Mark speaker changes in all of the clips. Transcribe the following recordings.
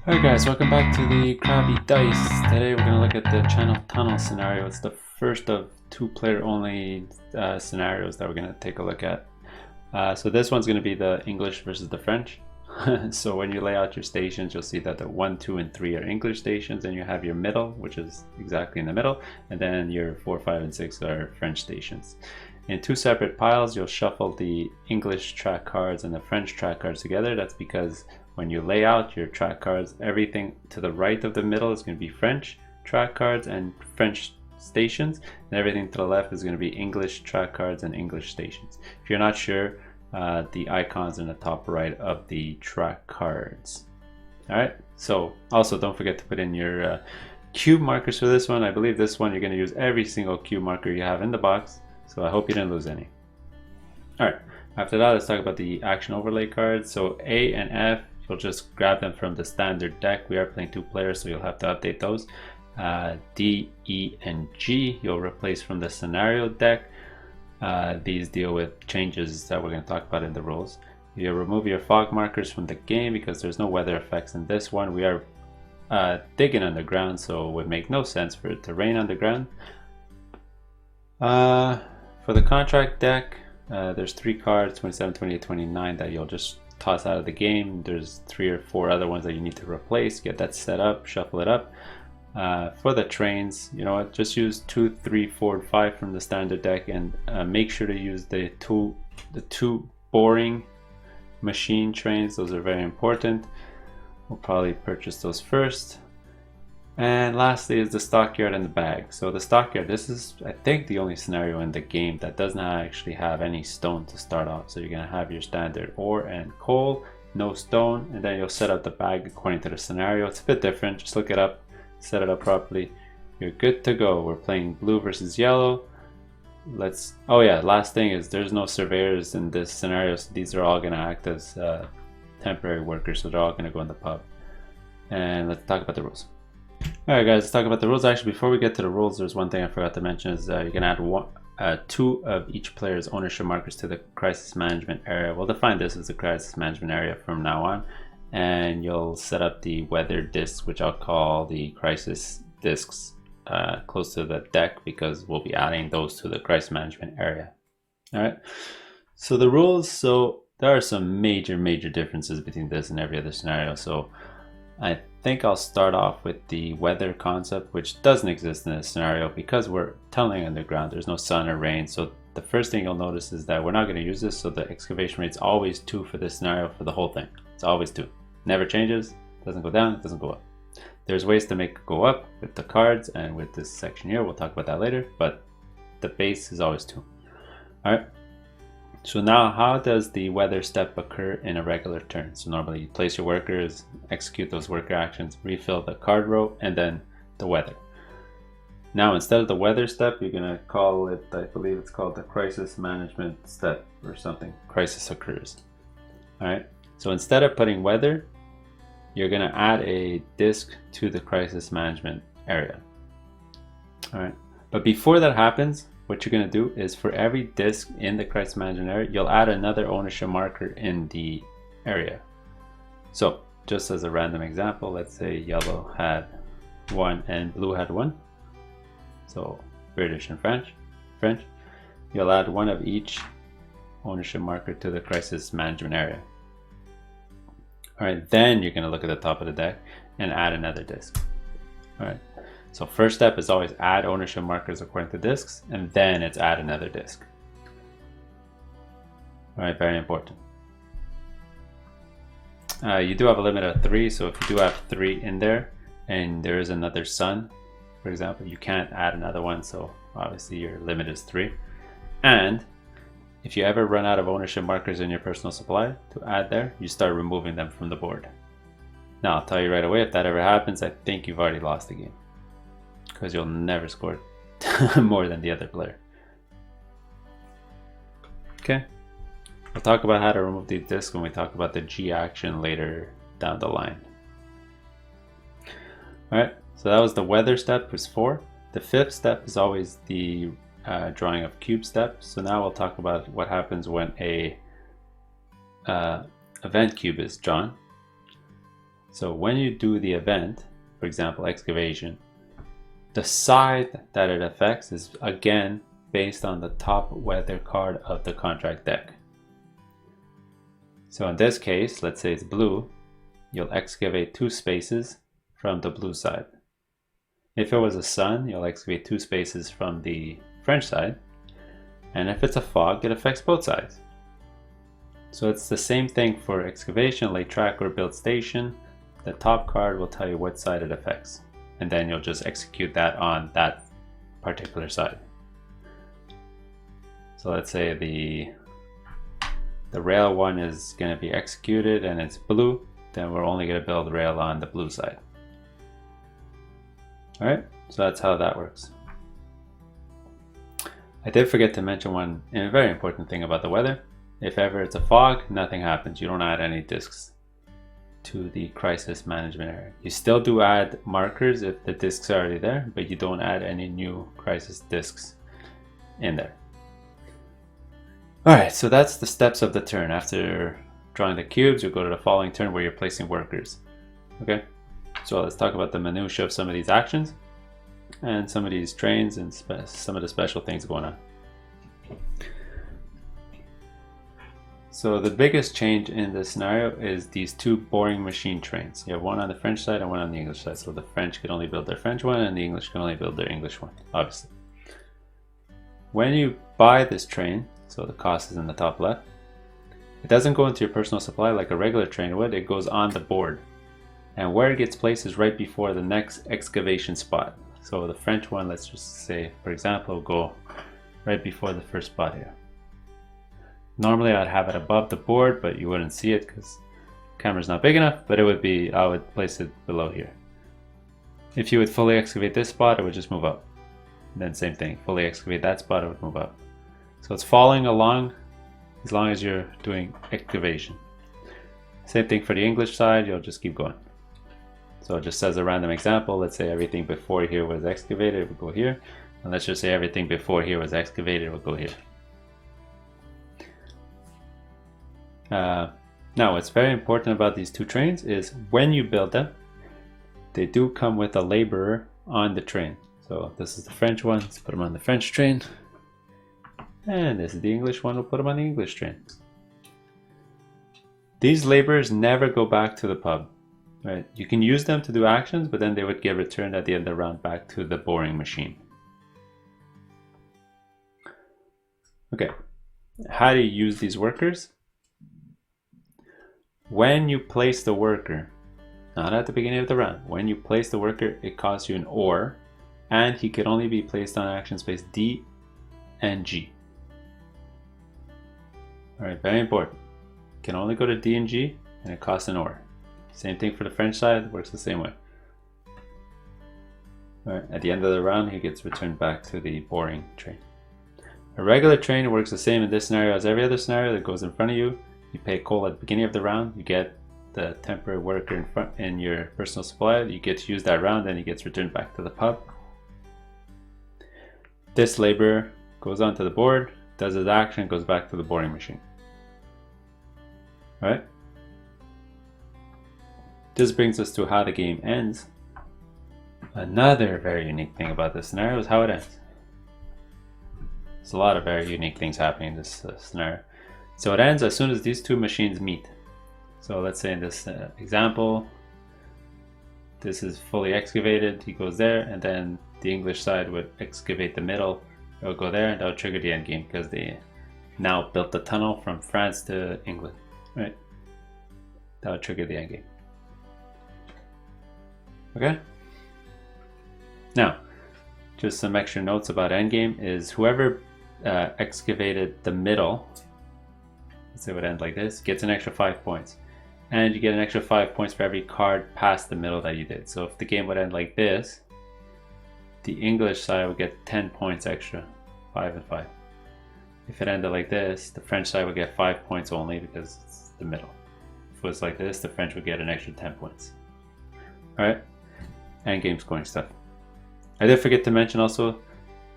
Speaker 1: Alright guys, welcome back to the Krabby Dice. Today we're going to look at the Channel Tunnel scenario. It's the first of two player only scenarios that we're going to take a look at. So this one's going to be the English versus the French. So when you lay out your stations, you'll see that the 1, 2, and 3 are English stations, and you have your middle, which is exactly in the middle, and then your 4, 5, and 6 are French stations. In two separate piles, you'll shuffle the English track cards and the French track cards together. That's because when you lay out your track cards, everything to the right of the middle is going to be French track cards and French stations, and everything to the left is going to be English track cards and English stations. If you're not sure, the icons in the top right of the track cards. Alright, so also don't forget to put in your cube markers for this one. I believe this one you're going to use every single cube marker you have in the box, so I hope you didn't lose any. Alright, after that, let's talk about the action overlay cards. So A and F, you'll just grab them from the standard deck. We are playing 2 players, so you'll have to update those. D, E, and G, you'll replace from the scenario deck. These deal with changes that we're going to talk about in the rules. You remove your fog markers from the game because there's no weather effects in this one. We are digging underground, so it would make no sense for it to rain underground. For the contract deck, there's 3 cards, 27, 28, 29, that you'll just toss out of the game. There's 3 or 4 other ones that you need to replace. Get that set up, shuffle it up. For the trains, you know what, just use 2, 3, 4, and 5 from the standard deck, and make sure to use the two boring machine trains. Those are very important. We'll probably purchase those first. And lastly is the stockyard and the bag. So the stockyard, this is I think the only scenario in the game that does not actually have any stone to start off. So you're going to have your standard ore and coal, no stone, and then you'll set up the bag according to the scenario. It's a bit different, just look it up, set it up properly, you're good to go. We're playing blue versus yellow. Oh yeah, last thing is there's no surveyors in this scenario, so these are all going to act as temporary workers, so they're all going to go in the pub. And let's talk about the rules. Alright guys, let's talk about the rules. Actually, before we get to the rules, there's one thing I forgot to mention is you can add 2 of each player's ownership markers to the crisis management area. We'll define this as the crisis management area from now on, and you'll set up the weather discs, which I'll call the crisis discs, close to the deck, because we'll be adding those to the crisis management area. Alright, so the rules, so there are some major differences between this and every other scenario. So I think I'll start off with the weather concept, which doesn't exist in this scenario because we're tunneling underground. There's no sun or rain. So the first thing you'll notice is that we're not going to use this. So the excavation rate's always 2 for this scenario for the whole thing. It's always 2. Never changes. Doesn't go down. It doesn't go up. There's ways to make it go up with the cards and with this section here. We'll talk about that later. But the base is always 2. All right. So now, how does the weather step occur in a regular turn? So normally you place your workers, execute those worker actions, refill the card row, and then the weather. Now, instead of the weather step, you're going to call it, I believe it's called the crisis management step or something. Crisis occurs. All right. So instead of putting weather, you're going to add a disc to the crisis management area. All right. But before that happens, what you're going to do is for every disc in the crisis management area, you'll add another ownership marker in the area. So just as a random example, let's say yellow had 1 and blue had 1. So British and French. You'll add 1 of each ownership marker to the crisis management area. All right, then you're going to look at the top of the deck and add another disc. All right. So first step is always add ownership markers according to discs, and then it's add another disc. All right, very important. You do have a limit of 3, so if you do have 3 in there and there is another sun, for example, you can't add another one, so obviously your limit is 3. And if you ever run out of ownership markers in your personal supply to add there, you start removing them from the board. Now I'll tell you right away, if that ever happens, I think you've already lost the game, because you'll never score more than the other player. Okay, we'll talk about how to remove these discs when we talk about the G action later down the line. Alright, so that was the weather step, was 4. The 5th step is always the drawing of cube steps. So now we'll talk about what happens when a event cube is drawn. So when you do the event, for example, excavation, the side that it affects is again based on the top weather card of the contract deck. So in this case, let's say it's blue, you'll excavate 2 spaces from the blue side. If it was a sun, you'll excavate 2 spaces from the French side. And if it's a fog, it affects both sides. So it's the same thing for excavation, lay track, or build station. The top card will tell you what side it affects. And then you'll just execute that on that particular side. So let's say the rail one is going to be executed and it's blue, then we're only going to build rail on the blue side. Alright, so that's how that works. I did forget to mention one very important thing about the weather. If ever it's a fog, nothing happens. You don't add any discs to the crisis management area. You still do add markers if the discs are already there, but you don't add any new crisis discs in there. Alright, so that's the steps of the turn. After drawing the cubes, you'll go to the following turn where you're placing workers. Okay, so let's talk about the minutiae of some of these actions and some of these trains and some of the special things going on. So the biggest change in this scenario is these 2 boring machine trains. You have one on the French side and one on the English side. So the French can only build their French one and the English can only build their English one, obviously. When you buy this train, so the cost is in the top left, it doesn't go into your personal supply like a regular train would, it goes on the board. And where it gets placed is right before the next excavation spot. So the French one, let's just say, for example, will go right before the first spot here. Normally I'd have it above the board, but you wouldn't see it because the camera's not big enough, but it would be, I would place it below here. If you would fully excavate this spot, it would just move up. And then same thing, fully excavate that spot, it would move up. So it's following along as long as you're doing excavation. Same thing for the English side, you'll just keep going. So just as a random example, let's say everything before here was excavated, it would go here. And let's just say everything before here was excavated, it would go here. Now what's very important about these 2 trains is when you build them, they do come with a laborer on the train. So this is the French one, let's put them on the French train. And this is the English one, we'll put them on the English train. These laborers never go back to the pub. Right? You can use them to do actions, but then they would get returned at the end of the round back to the boring machine. Okay, how do you use these workers? When you place the worker, not at the beginning of the round, when you place the worker, it costs you an ore, and he can only be placed on action space D and G. Alright, very important. Can only go to D and G, and it costs an ore. Same thing for the French side, works the same way. Alright, at the end of the round, he gets returned back to the boring train. A regular train works the same in this scenario as every other scenario that goes in front of you. You pay coal at the beginning of the round, you get the temporary worker in your personal supply, you get to use that round, and he gets returned back to the pub. This laborer goes onto the board, does his action, goes back to the boring machine. Alright? This brings us to how the game ends. Another very unique thing about this scenario is how it ends. There's a lot of very unique things happening in this scenario. So it ends as soon as these 2 machines meet. So let's say in this example, this is fully excavated, he goes there, and then the English side would excavate the middle, it would go there, and that would trigger the end game because they now built the tunnel from France to England, right? That would trigger the end game. Okay? Now, just some extra notes about endgame is whoever excavated the middle, let's say it would end like this, gets an extra 5 points. And you get an extra 5 points for every card past the middle that you did. So if the game would end like this, the English side would get 10 points extra, 5 and 5. If it ended like this, the French side would get 5 points only because it's the middle. If it was like this, the French would get an extra 10 points. Alright? Endgame scoring stuff. I did forget to mention also,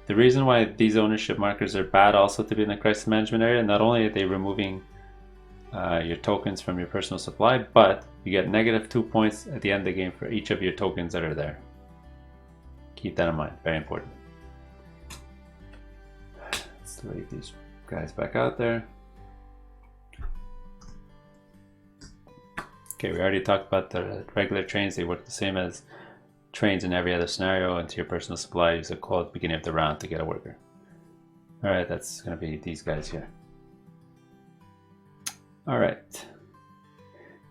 Speaker 1: the reason why these ownership markers are bad also to be in the crisis management area, not only are they removing your tokens from your personal supply, but you get -2 points at the end of the game for each of your tokens that are there. Keep that in mind, very important. Let's leave these guys back out there. Okay, we already talked about the regular trains. They work the same as trains in every other scenario. Into your personal supply, use a call at the beginning of the round to get a worker. Alright, that's going to be these guys here. Alright.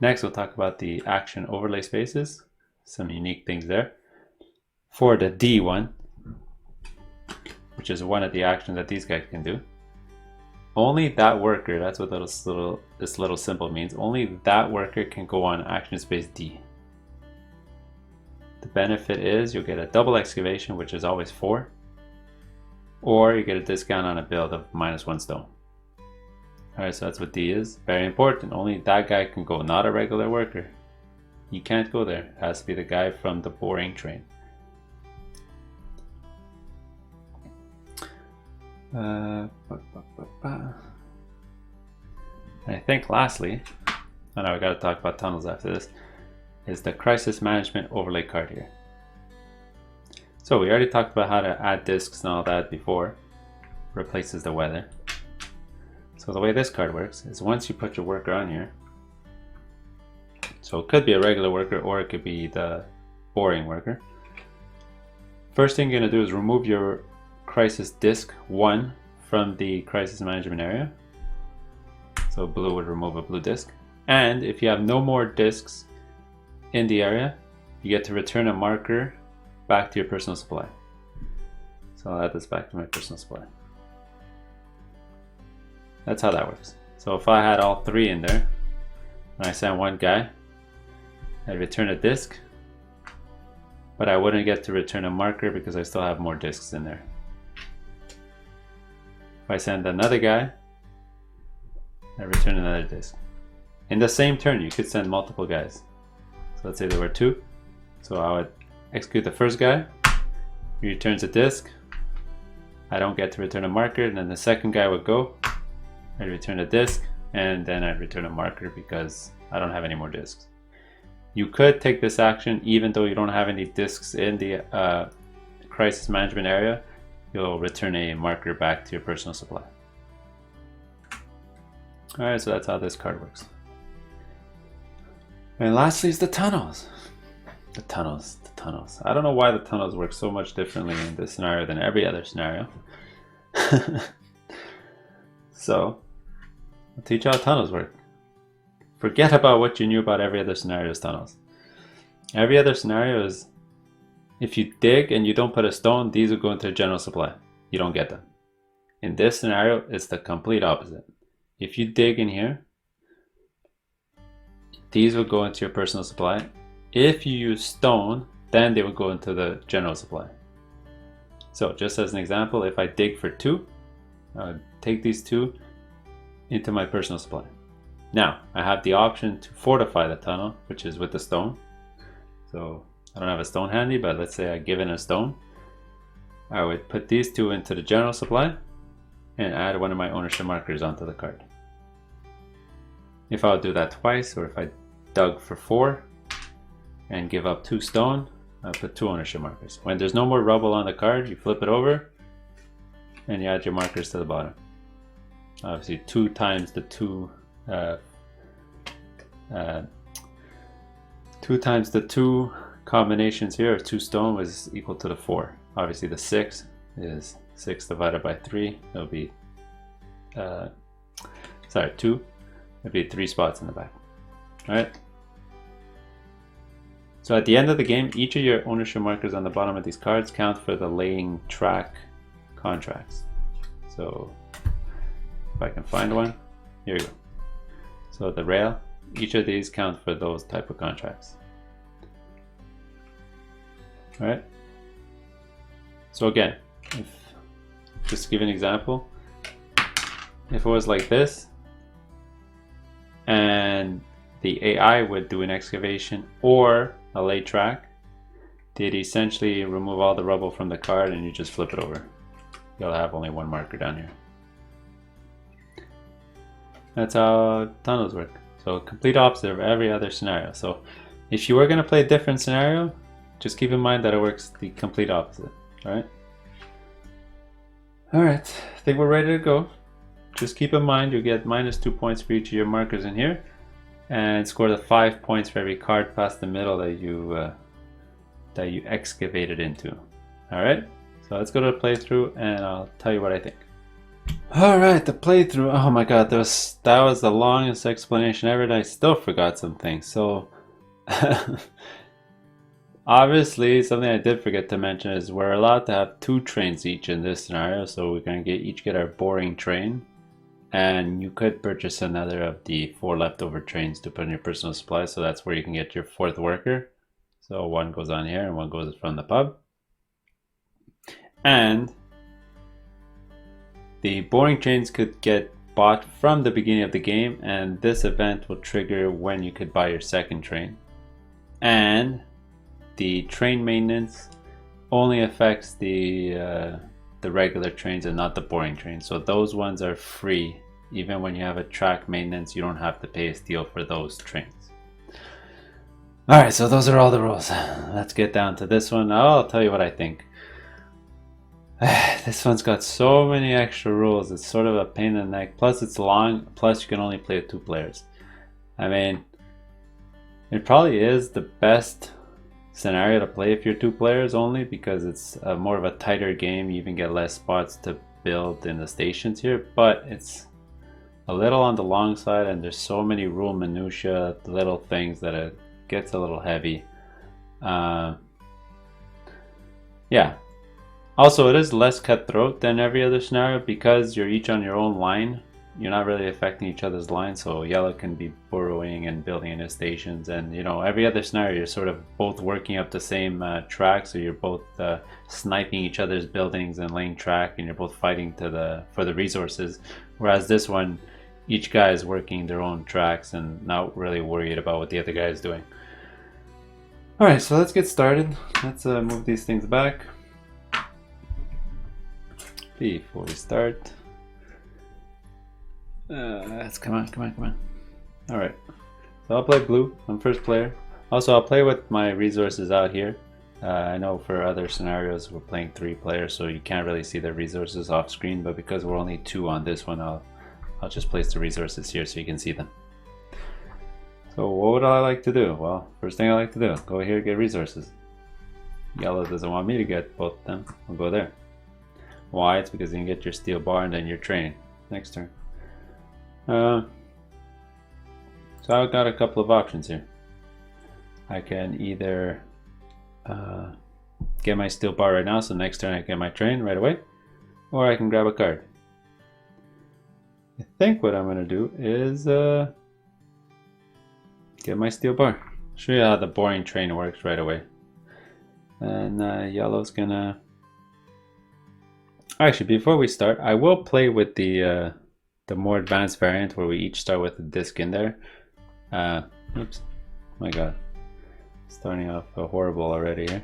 Speaker 1: Next, we'll talk about the action overlay spaces. Some unique things there. For the D one, which is one of the actions that these guys can do, only that worker, that's what this little symbol means, only that worker can go on action space D. The benefit is you'll get a double excavation, which is always 4, or you get a discount on a build of -1 stone. Alright, so that's what D is. Very important. Only that guy can go, not a regular worker. He can't go there. It has to be the guy from the boring train. I think lastly, I know we got to talk about tunnels after this, is the crisis management overlay card here. So we already talked about how to add discs and all that before. Replaces the weather. So the way this card works is once you put your worker on here, so it could be a regular worker or it could be the boring worker. First thing you're going to do is remove your crisis disc 1 from the crisis management area. So blue would remove a blue disc. And if you have no more discs in the area, you get to return a marker back to your personal supply. So I'll add this back to my personal supply. That's how that works. So if I had all 3 in there, and I sent one guy, I'd return a disc, but I wouldn't get to return a marker because I still have more discs in there. If I send another guy, I return another disc. In the same turn, you could send multiple guys. So let's say there were 2. So I would execute the first guy, he returns a disc, I don't get to return a marker, and then the second guy would go, I'd return a disc, and then I'd return a marker because I don't have any more discs. You could take this action even though you don't have any discs in the crisis management area. You'll return a marker back to your personal supply. Alright, so that's how this card works. And lastly is the tunnels. The tunnels. I don't know why the tunnels work so much differently in this scenario than every other scenario. So, I'll teach you how tunnels work. Forget about what you knew about every other scenario's tunnels. Every other scenario is, if you dig and you don't put a stone, these will go into the general supply. You don't get them. In this scenario, it's the complete opposite. If you dig in here, these will go into your personal supply. If you use stone, then they will go into the general supply. So just as an example, if I dig for 2, I would take these 2 into my personal supply. Now, I have the option to fortify the tunnel, which is with the stone. So I don't have a stone handy, but let's say I give in a stone. I would put these 2 into the general supply and add one of my ownership markers onto the card. If I would do that twice, or if I dug for 4 and give up 2 stone, I'll put 2 ownership markers. When there's no more rubble on the card, you flip it over and you add your markers to the bottom. Obviously 2 times the 2 combinations here of 2 stone was equal to the 4. Obviously the 6 is 6 divided by 3. It'll be 2. It'll be 3 spots in the back. Alright. So at the end of the game, each of your ownership markers on the bottom of these cards count for the laying track contracts. So if I can find one, here you go. So the rail, each of these count for those type of contracts. Alright. So again, just to give an example, if it was like this, and the AI would do an excavation or a lay track, they'd essentially remove all the rubble from the card and you just flip it over. You'll have only 1 marker down here. That's how tunnels work. So complete opposite of every other scenario. So if you were going to play a different scenario, just keep in mind that it works the complete opposite. Alright? Alright, I think we're ready to go. Just keep in mind you get -2 points for each of your markers in here, and score the 5 points for every card past the middle that you excavated into. Alright, so let's go to the playthrough and I'll tell you what I think. Alright, the playthrough. Oh my god, that was the longest explanation ever, and I still forgot some things. So obviously, something I did forget to mention is we're allowed to have 2 trains each in this scenario, so we're going to each get our boring train, and you could purchase another of the 4 leftover trains to put in your personal supplies, so that's where you can get your 4th worker. So one goes on here and one goes from the pub. And the boring trains could get bought from the beginning of the game, and this event will trigger when you could buy your 2nd train. And the train maintenance only affects the regular trains and not the boring trains. So those ones are free. Even when you have a track maintenance, you don't have to pay a steal for those trains. Alright, so those are all the rules. Let's get down to this one. I'll tell you what I think. This one's got so many extra rules. It's sort of a pain in the neck. Plus it's long. Plus you can only play with 2 players. I mean, it probably is the best scenario to play if you're 2 players only, because it's more of a tighter game. You even get less spots to build in the stations here, but it's a little on the long side, and there's so many rule minutia, little things that it gets a little heavy. Yeah. Also, it is less cutthroat than every other scenario because you're each on your own line. You're not really affecting each other's line, so yellow can be burrowing and building in his stations, and you know, every other scenario you're sort of both working up the same track, so you're both sniping each other's buildings and laying track, and you're both fighting for the resources. Whereas this one, each guy is working their own tracks and not really worried about what the other guy is doing. Alright, so let's get started. Let's move these things back before we start. Come on. Alright, so I'll play blue. I'm first player. Also, I'll play with my resources out here. I know for other scenarios we're playing 3 players, so you can't really see the resources off screen, but because we're only 2 on this one, I'll just place the resources here so you can see them. So what would I like to do? Well, first thing I like to do, go here, get resources. Yellow doesn't want me to get both of them. I'll go there. Why? It's because you can get your steel bar and then your train. Next turn. So I've got a couple of options here. I can either get my steel bar right now, so next turn I get my train right away, or I can grab a card. I think what I'm going to do is get my steel bar. Show you how the boring train works right away. And yellow's gonna... Actually, before we start, I will play with the more advanced variant where we each start with a disc in there. Oops, my god, starting off horrible already here.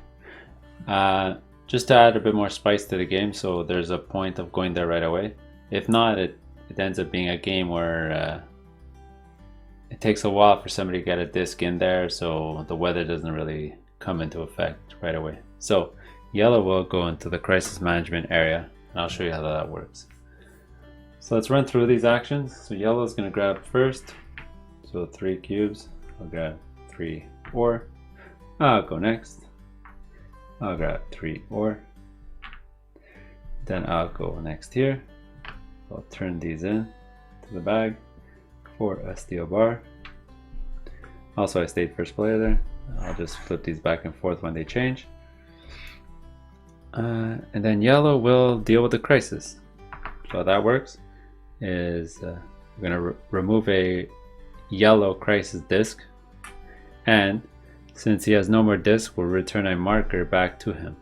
Speaker 1: Just to add a bit more spice to the game, so there's a point of going there right away. If not, it ends up being a game where it takes a while for somebody to get a disc in there, so the weather doesn't really come into effect right away. So yellow will go into the crisis management area, and I'll show you how that works. So let's run through these actions. So yellow is going to grab first, so 3 cubes. I'll grab 3 ore. I'll go next. I'll grab 3 ore. Then I'll go next here. I'll turn these in to the bag for a steel bar. Also, I stayed first player there. I'll just flip these back and forth when they change. And then yellow will deal with the crisis. So how that works is we're going to remove a yellow crisis disc, and since he has no more disc, we'll return a marker back to him.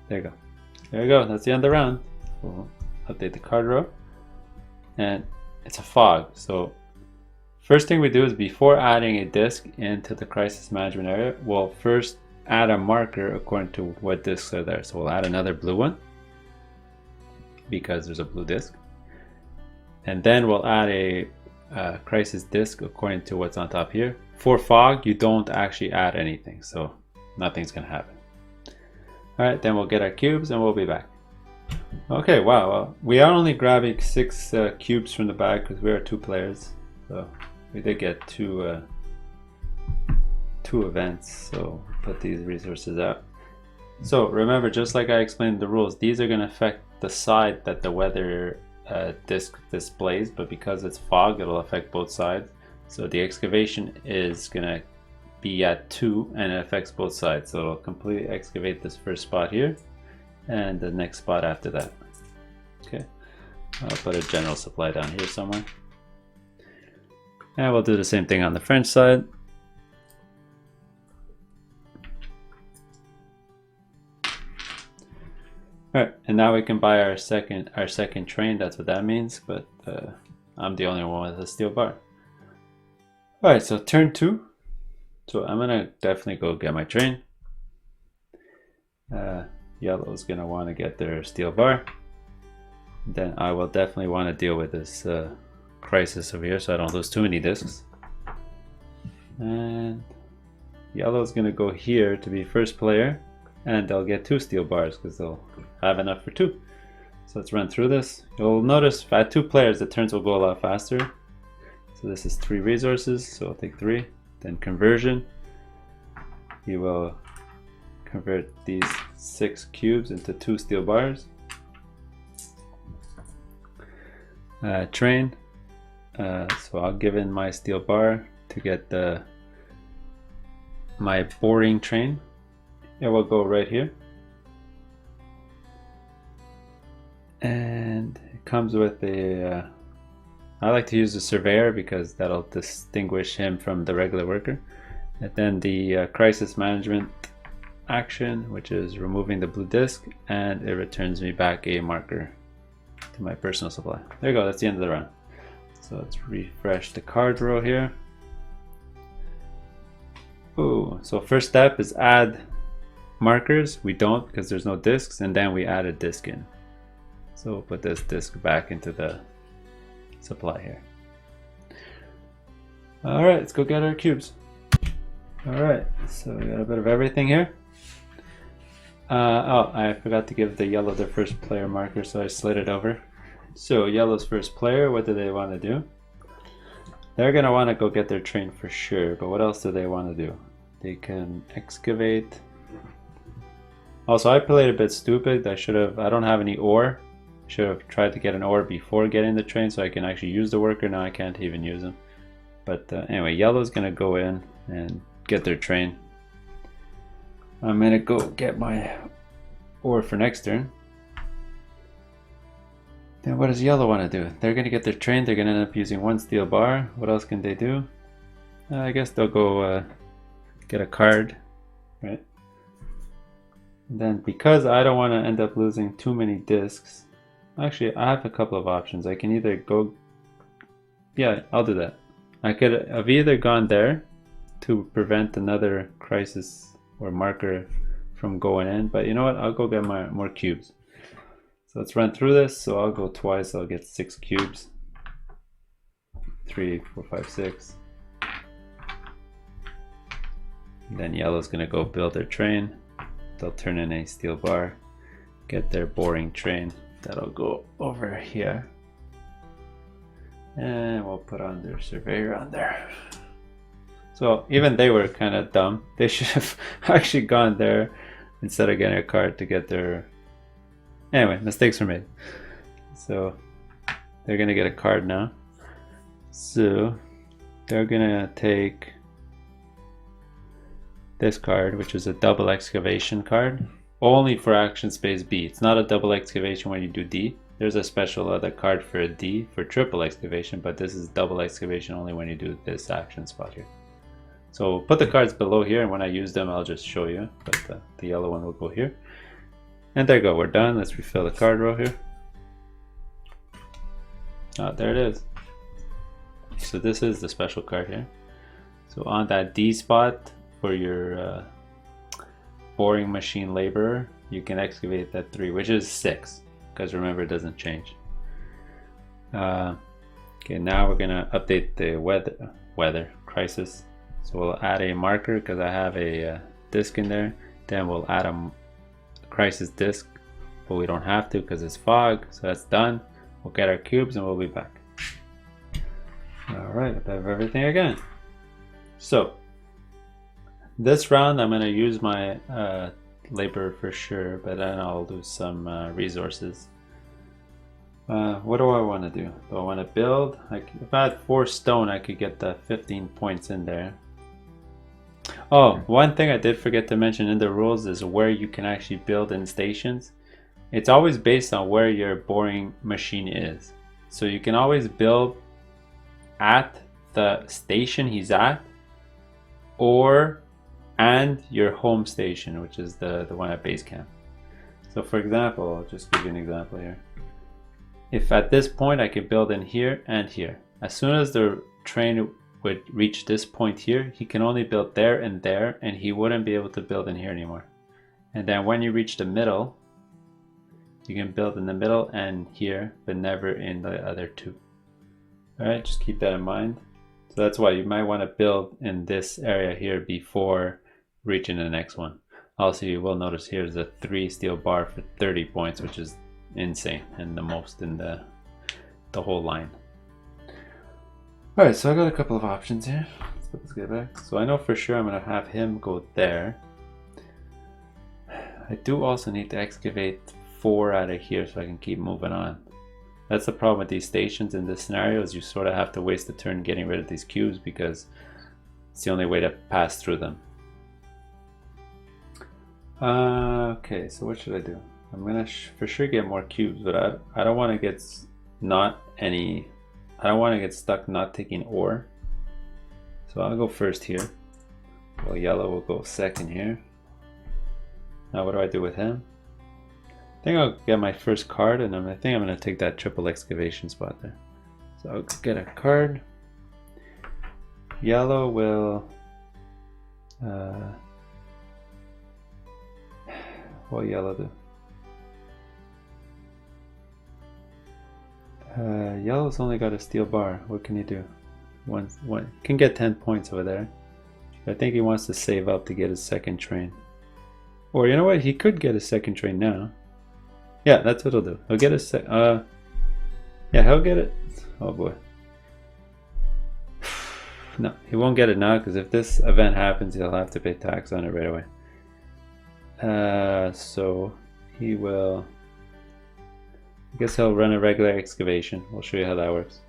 Speaker 1: There you go. There you go. That's the end of the round. We'll update the card row, and it's a fog. So first thing we do is before adding a disc into the crisis management area, we'll first add a marker according to what discs are there. So we'll add another blue one because there's a blue disc. and then we'll add a crisis disk according to what's on top here. For fog, you don't actually add anything, so nothing's gonna happen. All right, then we'll get our cubes and we'll be back. Okay, wow, well, we are only grabbing 6 cubes from the bag because we are 2 players, so we did get two events, so put these resources out. So remember, just like I explained the rules, these are going to affect the side that the weather disk displays, but because it's fog, it'll affect both sides. So the excavation is going to be at 2 and it affects both sides, so it'll completely excavate this first spot here and the next spot after that. Okay, I'll put a general supply down here somewhere, and we'll do the same thing on the French side. Alright, and now we can buy our second train. That's what that means, but I'm the only one with a steel bar. Alright, so turn 2. So I'm gonna definitely go get my train. Yellow's gonna want to get their steel bar. Then I will definitely want to deal with this crisis over here so I don't lose too many discs. And yellow's gonna go here to be first player, and they'll get 2 steel bars because they'll have enough for 2. So let's run through this. You'll notice at 2 players the turns will go a lot faster. So this is 3 resources, so I'll take 3. Then conversion, you will convert these 6 cubes into 2 steel bars. Train, so I'll give in my steel bar to get my boring train. It will go right here, and it comes with a I like to use the surveyor because that'll distinguish him from the regular worker. And then the crisis management action, which is removing the blue disk, and it returns me back a marker to my personal supply. There you go, that's the end of the round. So let's refresh the card row here. Ooh, so first step is add markers. We don't because there's no discs, and then we add a disc in. So we'll put this disc back into the supply here. All right, let's go get our cubes. All right, so we got a bit of everything here. Oh, I forgot to give the yellow their first player marker, so I slid it over. So yellow's first player, what do they want to do? They're gonna want to go get their train for sure, but what else do they want to do? They can excavate. Also, I played a bit stupid. I don't have any ore. Should have tried to get an ore before getting the train so I can actually use the worker. Now I can't even use them. But anyway, yellow's gonna go in and get their train. I'm gonna go get my ore for next turn. Then what does yellow want to do? They're gonna get their train. They're gonna end up using 1 steel bar. What else can they do? I guess they'll go get a card, right? And then because I don't want to end up losing too many discs, actually I have a couple of options. I can either go, yeah, I'll do that. I could have either gone there to prevent another crisis or marker from going in, but you know what, I'll go get my more cubes. So let's run through this. So I'll go twice, I'll get 6 cubes. 3, 4, 5, 6. And then yellow's gonna go build their train. They'll turn in a steel bar, get their boring train. That'll go over here. And we'll put on their surveyor on there. So even they were kind of dumb. They should have actually gone there instead of getting a card to get their... Anyway, mistakes were made. So they're gonna get a card now. So they're gonna take this card, which is a double excavation card, only for action space B. It's not a double excavation when you do D. There's a special other card for a D for triple excavation, but this is double excavation only when you do this action spot here. So put the cards below here, and when I use them I'll just show you, but the yellow one will go here. And there you go, we're done. Let's refill the card row here. Ah, there it is. So this is the special card here. So on that D spot for your boring machine laborer, you can excavate that 3, which is 6, because remember it doesn't change. Okay, now we're gonna update the weather crisis. So we'll add a marker because I have a disk in there. Then we'll add a crisis disk, but we don't have to because it's fog. So that's done. We'll get our cubes and we'll be back. All right, I have everything again. So this round I'm gonna use my labor for sure, but then I'll do some resources. What do I want to do? Do I want to build? If I had 4 stone, I could get the 15 points in there. Oh, one thing I did forget to mention in the rules is where you can actually build in stations. It's always based on where your boring machine is. So you can always build at the station he's at, and your home station, which is the one at base camp. So for example, I'll just give you an example here. If at this point I could build in here and here, as soon as the train would reach this point here, he can only build there, and he wouldn't be able to build in here anymore. And then when you reach the middle, you can build in the middle and here, but never in the other 2. All right, just keep that in mind. So that's why you might want to build in this area here before reaching the next one. Also, you will notice here's a 3 steel bar for 30 points, which is insane and the most in the whole line. All right, so I got a couple of options here. Let's get back. So I know for sure I'm gonna have him go there. I do also need to excavate 4 out of here so I can keep moving on. That's the problem with these stations in this scenario, is you sort of have to waste a turn getting rid of these cubes because it's the only way to pass through them. Okay, so what should I do? I'm gonna for sure get more cubes, but I don't want to get I don't want to get stuck not taking ore. So I'll go first here. Well, yellow will go second here. Now what do I do with him? I think I'll get my first card, and I think I'm gonna take that triple excavation spot there. So I'll get a card. Yellow will what will yellow do? Yellow's only got a steel bar. What can he do? One can get 10 points over there. I think he wants to save up to get his second train. Or you know what? He could get a second train now. Yeah, that's what he'll do. He'll get a yeah, he'll get it. Oh boy. No, he won't get it now because if this event happens, he'll have to pay tax on it right away. So he will. I guess he'll run a regular excavation. We'll show you how that works.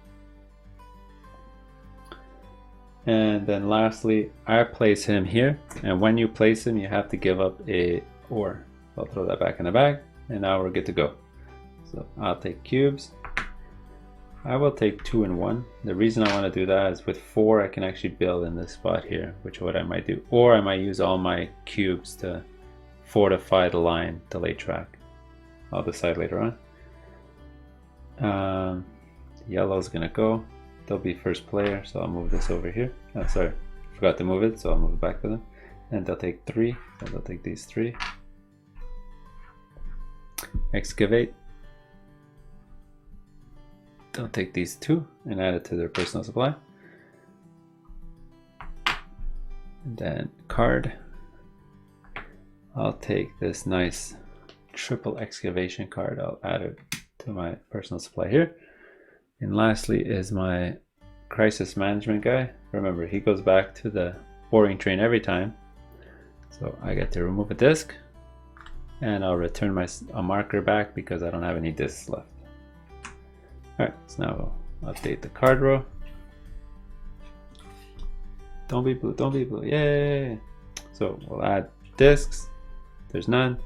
Speaker 1: And then lastly, I place him here. And when you place him, you have to give up a ore. I'll throw that back in the bag. And now we're good to go. So I'll take cubes. I will take 2 and 1. The reason I want to do that is with 4, I can actually build in this spot here, which is what I might do. Or I might use all my cubes to fortify the line, the late track. I'll decide later on. Yellow's gonna go. They'll be first player, so I'll move this over here. Oh, sorry, forgot to move it, so I'll move it back to them. And they'll take 3, so they'll take these 3. Excavate. They'll take these 2 and add it to their personal supply. And then card. I'll take this nice triple excavation card. I'll add it to my personal supply here. And lastly is my crisis management guy. Remember, he goes back to the boring train every time. So I get to remove a disc, and I'll return a marker back because I don't have any discs left. Alright, so now we'll update the card row. Don't be blue, don't be blue, yay! So we'll add discs, there's none.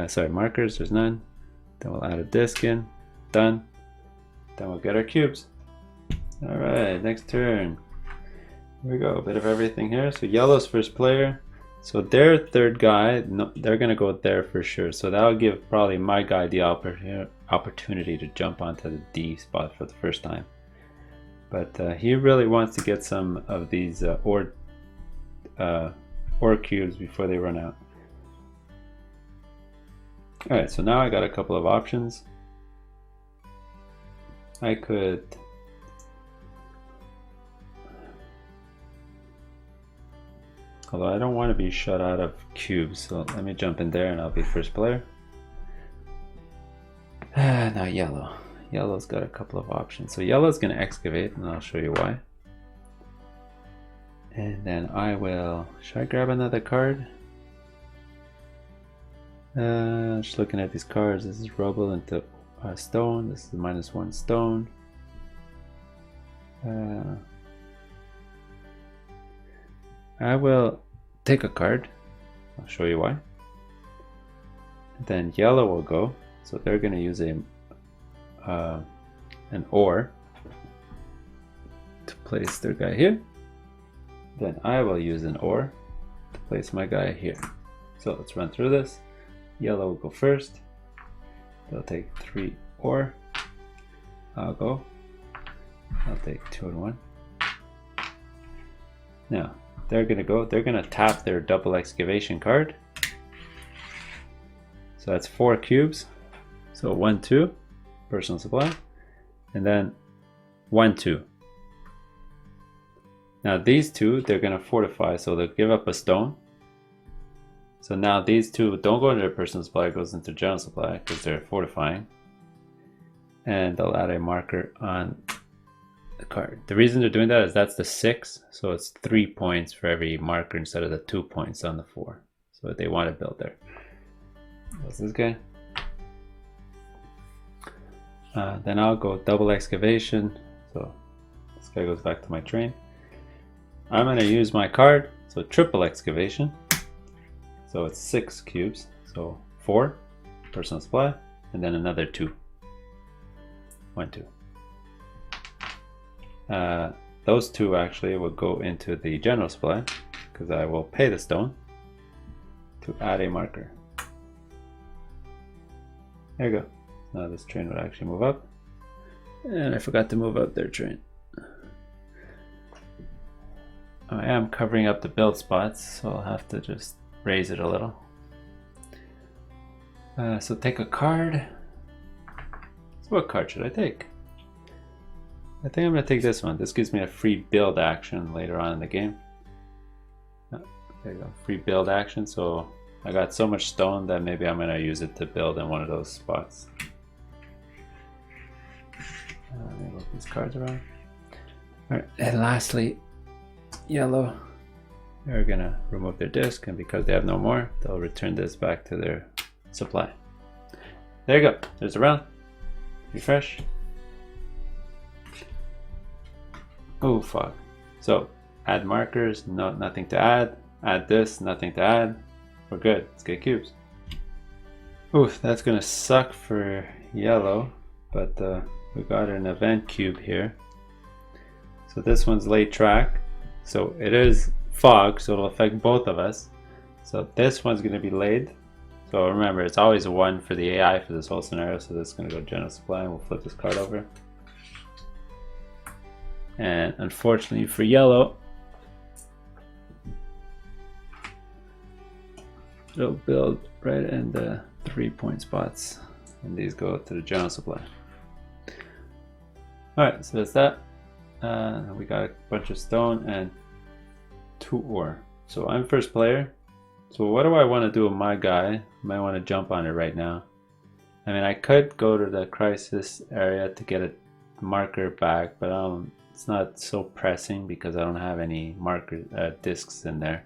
Speaker 1: Sorry, markers, there's none. Then we'll add a disc in, done. Then we'll get our cubes. Alright, next turn. Here we go, a bit of everything here. So yellow's first player. So their third guy, no, they're gonna go there for sure. So that'll give probably my guy the opportunity to jump onto the D spot for the first time. But he really wants to get some of these ore cubes before they run out. Alright, so now I got a couple of options. I could Although I don't want to be shut out of cubes, so let me jump in there and I'll be first player. Now yellow. Yellow's got a couple of options. So yellow's going to excavate, and I'll show you why. And then I will... Should I grab another card? Just looking at these cards. This is rubble into stone. This is -1 stone. I will take a card. I'll show you why. Then yellow will go. So they're going to use an ore to place their guy here. Then I will use an ore to place my guy here. So let's run through this. Yellow will go first. They'll take 3 ore. I'll go. I'll take 2 and 1. Now they're gonna go. They're gonna tap their double excavation card. So that's 4 cubes. So 1, 2, personal supply, and then 1, 2. Now these two, they're gonna fortify, so they'll give up a stone. So now these two don't go into their personal supply, it goes into general supply because they're fortifying. And they'll add a marker on the card. The reason they're doing that is that's the 6, so it's 3 points for every marker instead of the 2 points on the 4. So they want to build there. That's this guy. Then I'll go double excavation. So this guy goes back to my train. I'm going to use my card, so triple excavation. So it's 6 cubes, so 4 personal supply, and then another 2. 1, 2. Those 2 actually will go into the general supply because I will pay the stone to add a marker. There you go. Now this train would actually move up, and I forgot to move up their train. I am covering up the build spots, so I'll have to just raise it a little. So take a card. So what card should I take? I think I'm going to take this one. This gives me a free build action later on in the game. There you go, free build action. So I got so much stone that maybe I'm going to use it to build in one of those spots. Let me move these cards around. Alright, and lastly, yellow. They're going to remove their disc, and because they have no more, they'll return this back to their supply. There you go. There's a round. Refresh. Oh fuck. So add markers, nothing to add. Add this, nothing to add. We're good. Let's get cubes. Oof, that's gonna suck for yellow, but we got an event cube here. So this one's late track. So it is fog, so it'll affect both of us. So this one's gonna be laid. So remember, it's always a 1 for the AI for this whole scenario. So this is gonna go general supply, and we'll flip this card over. And unfortunately for yellow, it'll build right in the 3-point spots, and these go to the general supply. Alright, so that's that. We got a bunch of stone and 2 ore. So I'm first player. So what do I want to do with my guy? I might want to jump on it right now. I mean, I could go to the crisis area to get a marker back, but it's not so pressing because I don't have any marker discs in there.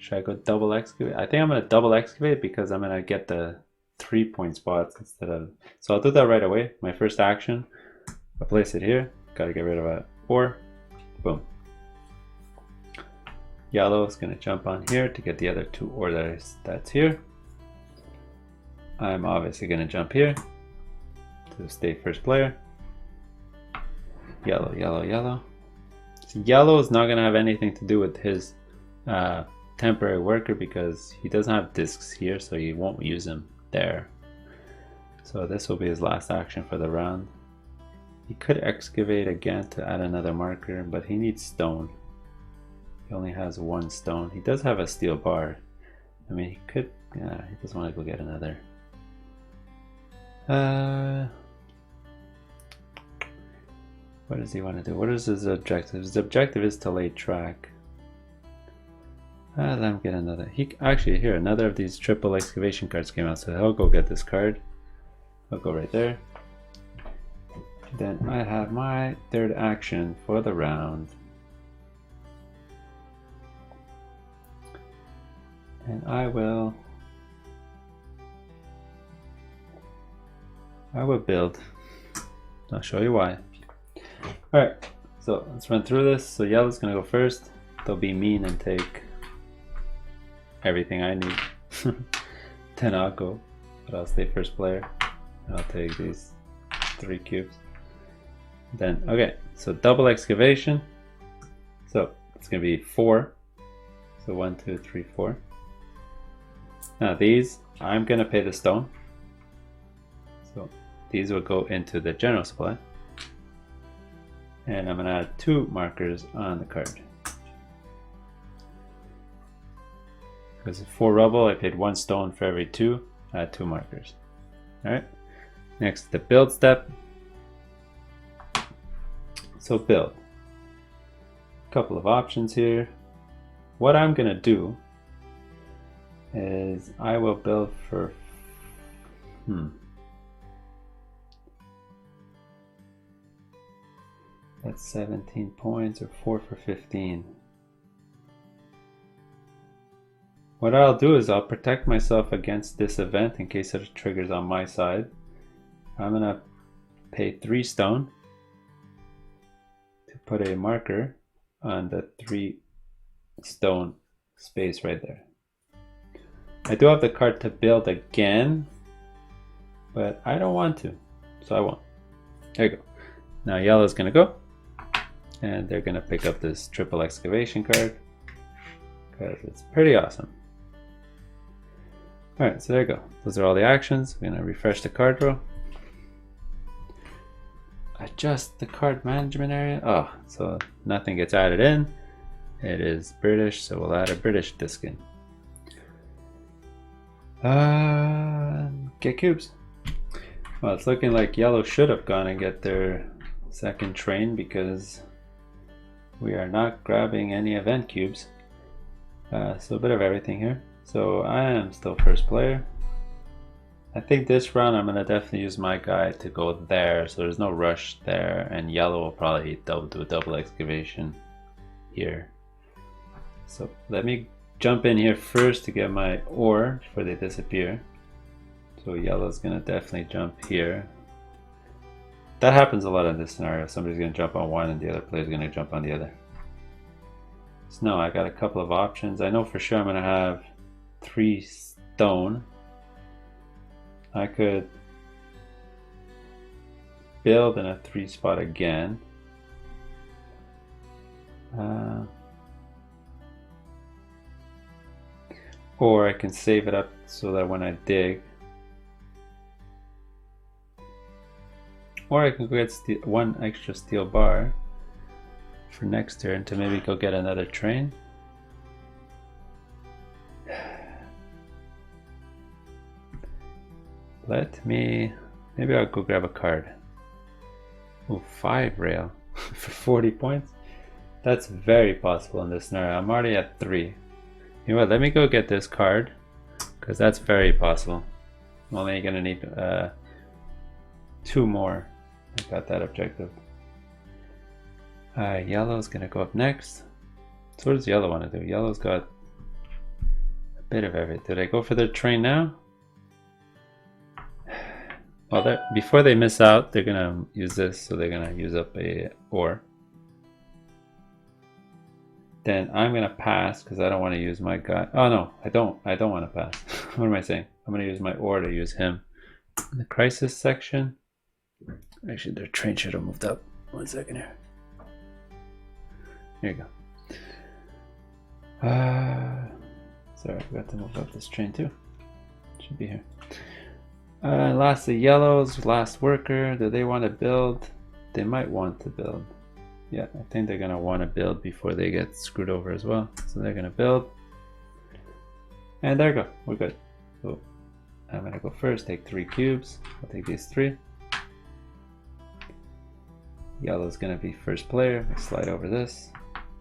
Speaker 1: Should I go double excavate? I think I'm going to double excavate because I'm going to get the 3-point spots instead of... So I'll do that right away. My first action, I'll place it here. Got to get rid of an ore. Boom. Yellow is going to jump on here to get the other 2 ore that's here. I'm obviously going to jump here to stay first player. Yellow, yellow, yellow. So yellow is not going to have anything to do with his temporary worker because he doesn't have discs here, so he won't use them there. So this will be his last action for the round. He could excavate again to add another marker, but he needs stone. He only has 1 stone. He does have a steel bar. I mean, he could... Yeah, he doesn't want to go get another. What does he want to do? What is his objective? His objective is to lay track. Let him get another. He actually here another of these triple excavation cards came out, so he'll go get this card. I'll go right there. Then I have my third action for the round. And I will build. I'll show you why. Alright, so let's run through this. So yellow's gonna go first. They'll be mean and take everything I need. Then I'll go, but I'll stay first player. And I'll take these 3 cubes. Then, okay, so double excavation. So it's gonna be 4. So 1, 2, 3, 4. Now these, I'm gonna pay the stone. So these will go into the general supply. And I'm gonna add 2 markers on the card. Because 4 rubble, I paid 1 stone for every 2. Add 2 markers. Alright. Next, the build step. So build. A couple of options here. What I'm gonna do is I will build for that's 17 points, or 4 for 15. What I'll do is I'll protect myself against this event in case it triggers on my side. I'm gonna pay 3 stone to put a marker on the 3 stone space right there. I do have the card to build again, but I don't want to, so I won't. There you go. Now yellow's gonna go, and they're gonna pick up this triple excavation card because it's pretty awesome. Alright, so there you go. Those are all the actions. We're gonna refresh the card row. Adjust the card management area. Oh, so nothing gets added in. It is British, so we'll add a British disc in. Get cubes. Well, it's looking like yellow should have gone and get their second train because we are not grabbing any event cubes. So a bit of everything here. So I am still first player. I think this round I'm gonna definitely use my guy to go there, so there's no rush there, and yellow will probably do a double excavation here. So let me jump in here first to get my ore before they disappear. So yellow's gonna definitely jump here. That happens a lot in this scenario. Somebody's gonna jump on one and the other player's gonna jump on the other. So no, I got a couple of options. I know for sure I'm gonna have 3 stone. I could build in a 3 spot again. Or I can save it up so that when I dig, or I can go get 1 extra steel bar for next turn to maybe go get another train. Maybe I'll go grab a card. Oh, 5 rail for 40 points. That's very possible in this scenario. I'm already at 3. You know what, let me go get this card because that's very possible. I'm only gonna need 2 more. I got that objective. Yellow's gonna go up next. So what does yellow want to do? Yellow's got a bit of everything. Did I go for their train now? Well, before they miss out, they're gonna use this, so they're gonna use up a ore. Then I'm gonna pass because I don't want to use my guy. Oh no, I don't want to pass. What am I saying? I'm gonna use my ore to use him. In the crisis section. Actually, their train should have moved up. 1 second here. Here you go. Sorry, I forgot to move up this train too. Should be here. Last the yellows, last worker. Do they want to build? They might want to build. Yeah, I think they're gonna want to build before they get screwed over as well. So they're gonna build. And there we go, we're good. So I'm gonna go first, take 3 cubes. I'll take these 3. Yellow's gonna be first player. I slide over this,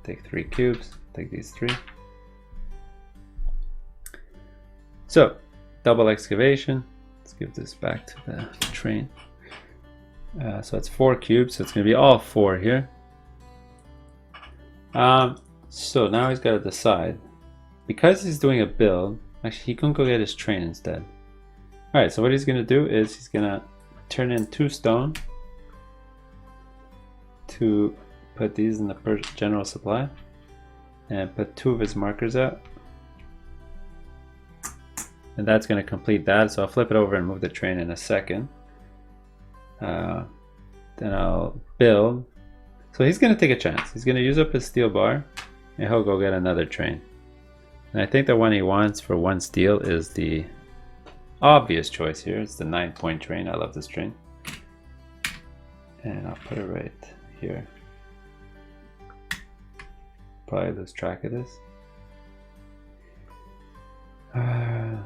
Speaker 1: take 3 cubes, take these 3. So, double excavation. Let's give this back to the train. So that's 4 cubes, so it's going to be all 4 here. So now he's got to decide. Because he's doing a build, actually he can go get his train instead. Alright, so what he's going to do is he's going to turn in 2 stone to put these in the general supply, and put 2 of his markers out. And that's going to complete that, so I'll flip it over and move the train in a second. Then I'll build. So he's going to take a chance. He's going to use up his steel bar, and he'll go get another train. And I think the one he wants for 1 steel is the obvious choice here. It's the 9-point train. I love this train. And I'll put it right here. Probably lose track of this. Alright,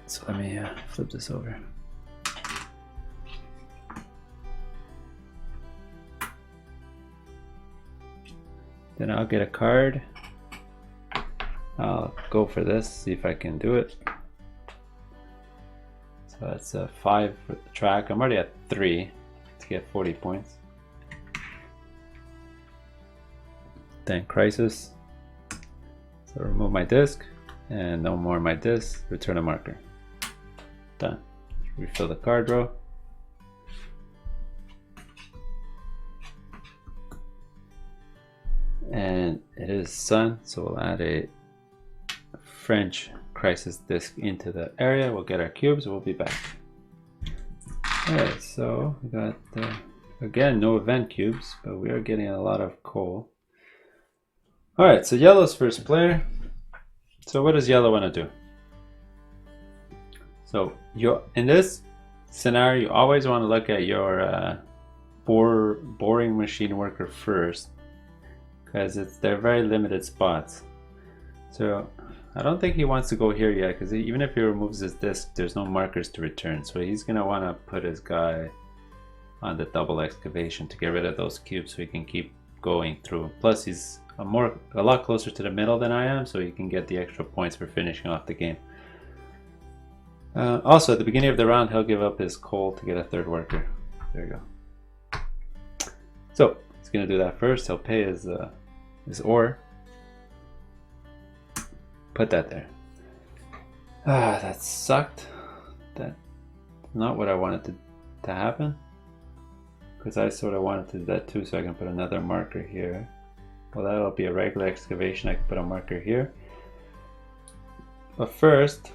Speaker 1: so let me flip this over. Then I'll get a card. I'll go for this, see if I can do it. So that's a 5 for the track. I'm already at 3 to get 40 points. Then crisis. So remove my disc, and no more my disc. Return a marker. Done. Refill the card row. And it is sun, so we'll add a French crisis disc into the area. We'll get our cubes. We'll be back. Alright, so we got again no event cubes, but we are getting a lot of coal. Alright, so yellow's first player. So what does yellow want to do? So in this scenario, you always want to look at your boring machine worker first, because they're very limited spots. So I don't think he wants to go here yet, because even if he removes his disc, there's no markers to return. So he's going to want to put his guy on the double excavation to get rid of those cubes so he can keep going through. Plus he's a lot closer to the middle than I am, so he can get the extra points for finishing off the game. Also, at the beginning of the round, he'll give up his coal to get a 3rd worker. There you go. So he's going to do that first. He'll pay his ore. Put that there. That sucked. That's not what I wanted to happen, because I sort of wanted to do that too, so I can put another marker here. Well, that'll be a regular excavation. I can put a marker here. But first,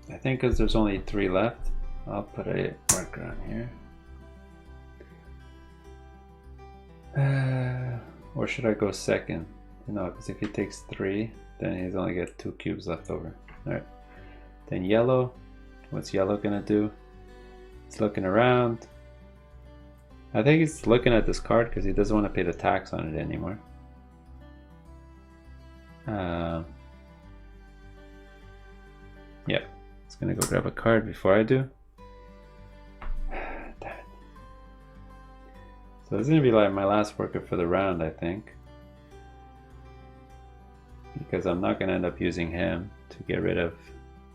Speaker 1: I think because there's only 3 left, I'll put a marker on here. Or should I go second? No, because if he takes 3, then he's only got 2 cubes left over. Alright. Then yellow. What's yellow gonna do? It's looking around. I think he's looking at this card because he doesn't want to pay the tax on it anymore. Yep. He's gonna go grab a card before I do. Damn it. So this is gonna be like my last worker for the round, I think, because I'm not gonna end up using him to get rid of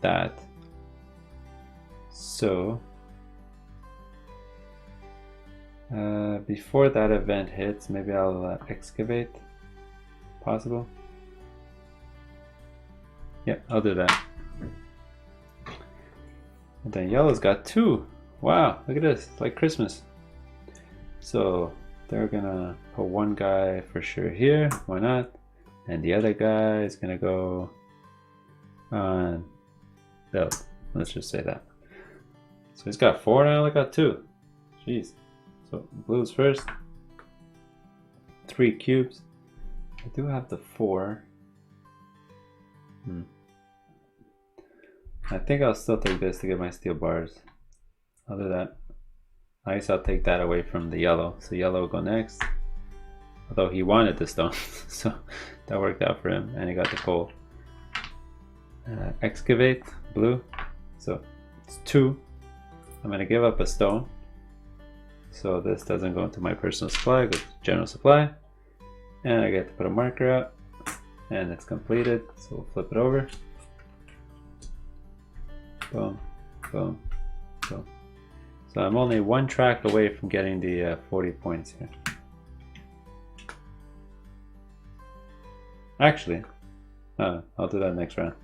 Speaker 1: that. So before that event hits, maybe I'll excavate. Possible? Yeah, I'll do that. And then yellow's got 2. Wow, look at this, it's like Christmas. So they're gonna put one guy for sure here, why not? And the other guy is gonna go on build. Let's just say that. So he's got 4 and I only got 2. Jeez. So blue's first. 3 cubes. I do have the 4. I think I'll still take this to get my steel bars. I'll do that. I guess I'll take that away from the yellow. So yellow will go next. Although he wanted the stone, so that worked out for him, and he got the coal. Excavate, blue. So it's 2. I'm gonna give up a stone. So this doesn't go into my personal supply, it goes to general supply. And I get to put a marker out. And it's completed, so we'll flip it over. boom, boom, boom. So I'm only one track away from getting the 40 points here. Actually, I'll do that next round.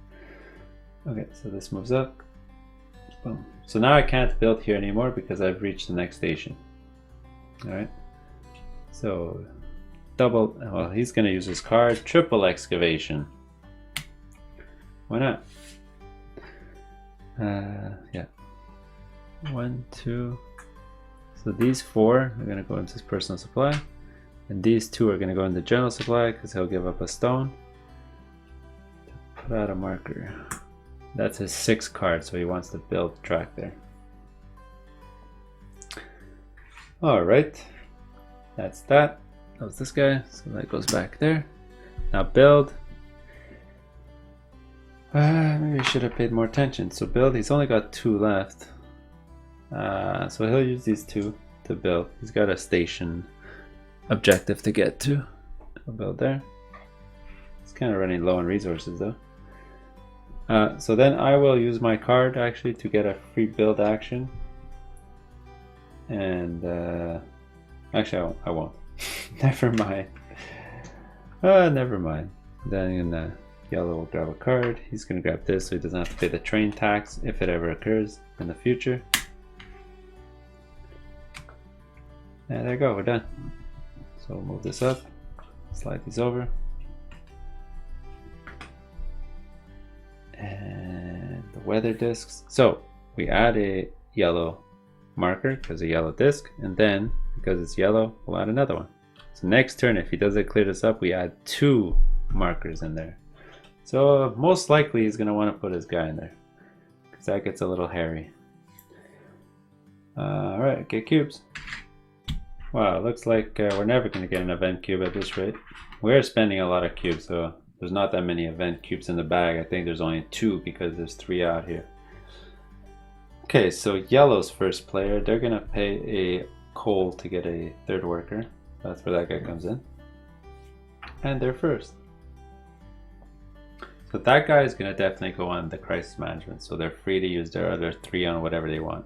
Speaker 1: Okay, so this moves up. Boom. So now I can't build here anymore because I've reached the next station. Alright. So double, well, he's going to use his card, triple excavation. Why not? Yeah. 1, 2. So these 4 are going to go into his personal supply. And these 2 are going to go into general supply because he'll give up a stone. Put out a marker. That's his 6th card, so he wants to build track there. Alright. That's that. That was this guy, so that goes back there. Now build. Maybe I should have paid more attention. So build, he's only got 2 left. So he'll use these 2 to build. He's got a station objective to get to. I'll build there. It's kind of running low on resources though. So then I will use my card actually to get a free build action. And actually I won't. Never mind. Never mind. Then yellow will grab a card. He's going to grab this so he doesn't have to pay the train tax if it ever occurs in the future. And there you go, we're done. So we'll move this up, slide these over. And the weather discs. So we add a yellow marker because a yellow disc, and then because it's yellow, we'll add another one. So next turn, if he doesn't clear this up, we add 2 markers in there. So most likely he's going to want to put his guy in there because that gets a little hairy. Alright, get cubes. Wow, it looks like we're never going to get an event cube at this rate. We're spending a lot of cubes, so there's not that many event cubes in the bag. I think there's only 2 because there's 3 out here. Okay, so yellow's first player, they're going to pay a coal to get a 3rd worker. That's where that guy comes in. And they're first. So that guy is going to definitely go on the crisis management, so they're free to use their other 3 on whatever they want.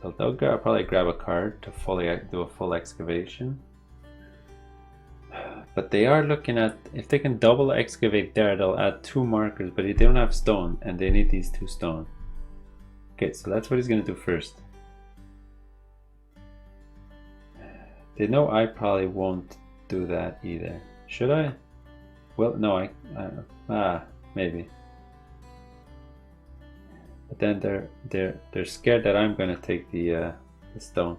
Speaker 1: So they'll probably grab a card to fully do a full excavation. But they are looking at, if they can double excavate there, they'll add 2 markers, but they don't have stone and they need these 2 stone. Okay, so that's what he's going to do first. They know I probably won't do that either. Should I? Well, no, maybe. But then they're scared that I'm going to take the stone.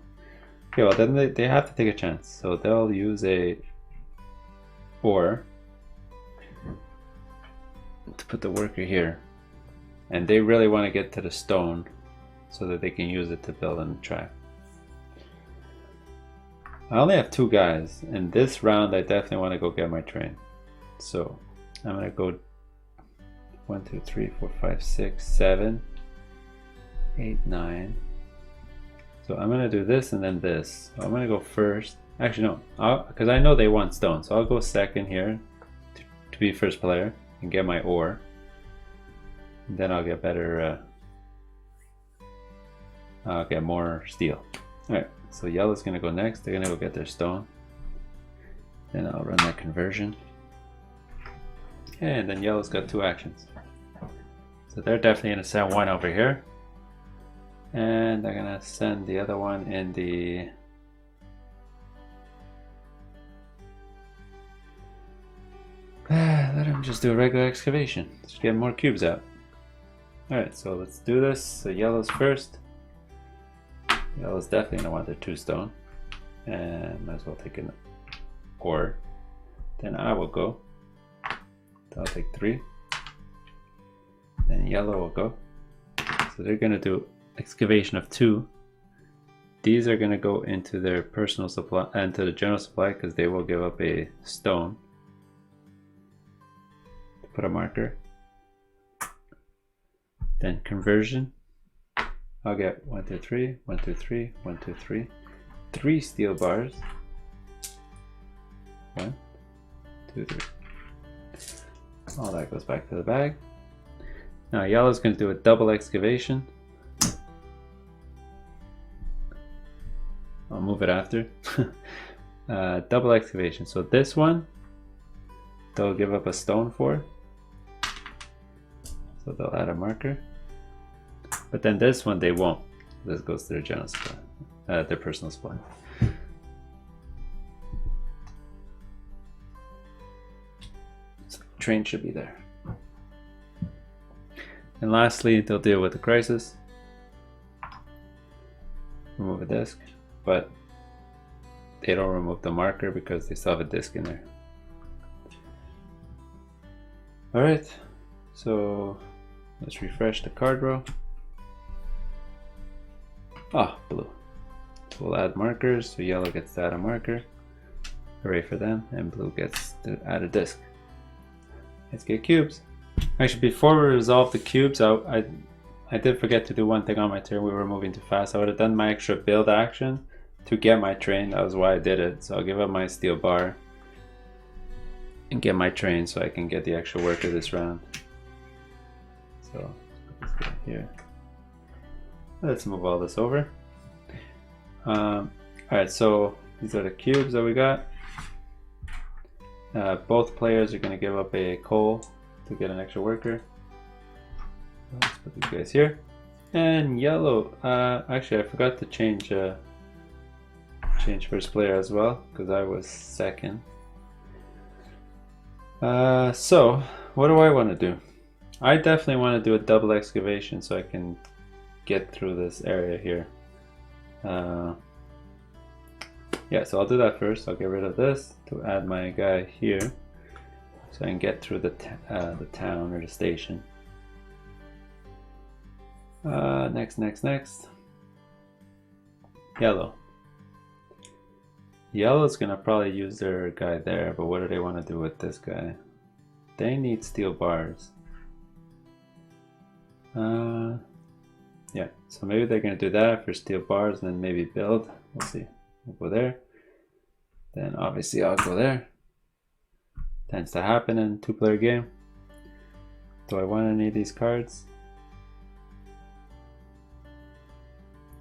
Speaker 1: Okay, well then they have to take a chance. So they'll use a ore to put the worker here. And they really want to get to the stone so that they can use it to build on the track. I only have 2 guys, and this round I definitely want to go get my train. So I'm going to go 1, 2, 3, 4, 5, 6, 7, 8, 9. So I'm going to do this and then this. I'm going to go first. Actually no, because I know they want stone, so I'll go second here to be first player and get my ore. And then I'll get better, I'll get more steel. Alright, so yellow's going to go next. They're going to go get their stone. Then I'll run that conversion. Okay, and then yellow's got 2 actions. So they're definitely going to send 1 over here. And they're going to send the other one in the... let them just do a regular excavation. Just get more cubes out. Alright, so let's do this. So yellow's first. Yellow's definitely going to want their 2 stone. And might as well take an ore. Then I will go. I'll take 3. Then yellow will go. So they're going to do excavation of 2. These are going to go into their personal supply, into the general supply, because they will give up a stone. Put a marker. Then conversion. I'll get 1, 2, 3, 1, 2, 3, 1, 2, 3. 3 steel bars. 1, 2, 3. All that goes back to the bag. Now yellow's going to do a double excavation. I'll move it after. Double excavation. So this one, they'll give up a stone for. So they'll add a marker. But then this one, they won't. This goes to their general supply, their personal supply. So train should be there. And lastly, they'll deal with the crisis. Remove a disc, but they don't remove the marker because they still have a disc in there. All right, so let's refresh the card row. Ah, blue. So we'll add markers, so yellow gets to add a marker. Hooray for them, and blue gets to add a disc. Let's get cubes. Actually, before we resolve the cubes, I did forget to do one thing on my turn. We were moving too fast. I would have done my extra build action to get my train. That was why I did it. So I'll give up my steel bar and get my train so I can get the extra worker this round. So let's get here. Let's move all this over. Alright, so these are the cubes that we got. Both players are going to give up a coal to get an extra worker. Let's put these guys here. And yellow, actually I forgot to change first player as well, because I was second. So what do I want to do? I definitely want to do a double excavation so I can get through this area here. Yeah, so I'll do that first. I'll get rid of this to add my guy here so I can get through the town or the station. Next. Yellow. Yellow's gonna probably use their guy there, but what do they want to do with this guy? They need steel bars. Yeah, so maybe they're gonna do that for steel bars and then maybe build. We'll see. We'll go there. Then obviously I'll go there. Tends to happen in a two-player game. Do I want any of these cards?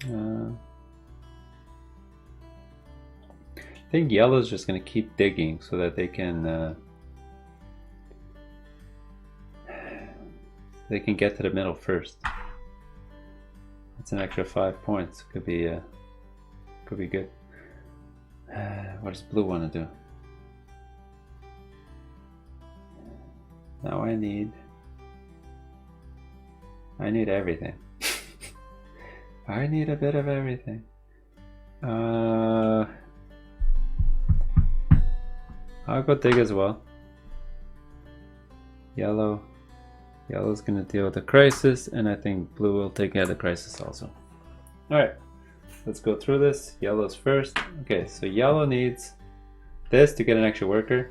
Speaker 1: I think yellow's just going to keep digging so that they can get to the middle first. That's an extra 5 points. Could be good. What does blue want to do? Now I need everything. I need a bit of everything. I'll go dig as well. Yellow's gonna deal with the crisis, and I think blue will take care of the crisis also. Alright, let's go through this. Yellow's first. Okay, so yellow needs this to get an extra worker.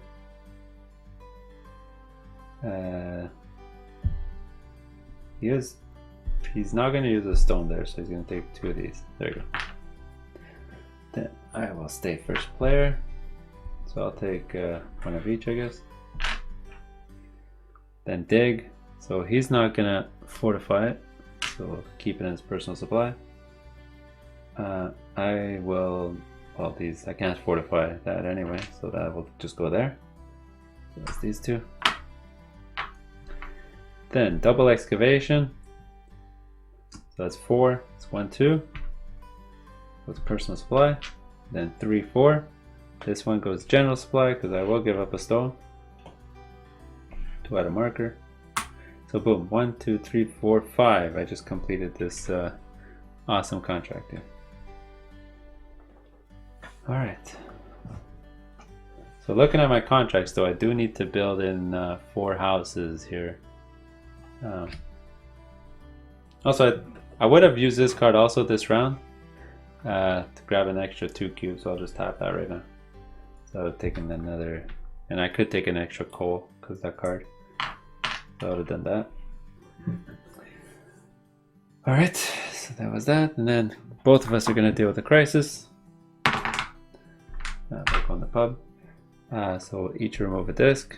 Speaker 1: He's not going to use a stone there, so he's going to take 2 of these. There you go. Then I will stay first player. So I'll take one of each, I guess. Then dig. So he's not going to fortify it, so we'll keep it in his personal supply. I will, well, these, I can't fortify that anyway, so that will just go there. So that's these 2. Then double excavation. So that's 4. It's 1, 2. Goes personal supply. Then 3, 4. This one goes general supply because I will give up a stone to add a marker. So boom, 1, 2, 3, 4, 5. I just completed this awesome contract here. All right. So looking at my contracts, though, I do need to build in 4 houses here. Also, I would have used this card also this round to grab an extra 2 cubes, so I'll just tap that right now. So I would have taken another, and I could take an extra coal because that card. So I would have done that. Alright, so that was that, and then both of us are going to deal with the crisis. Back on the pub. So we'll each remove a disc,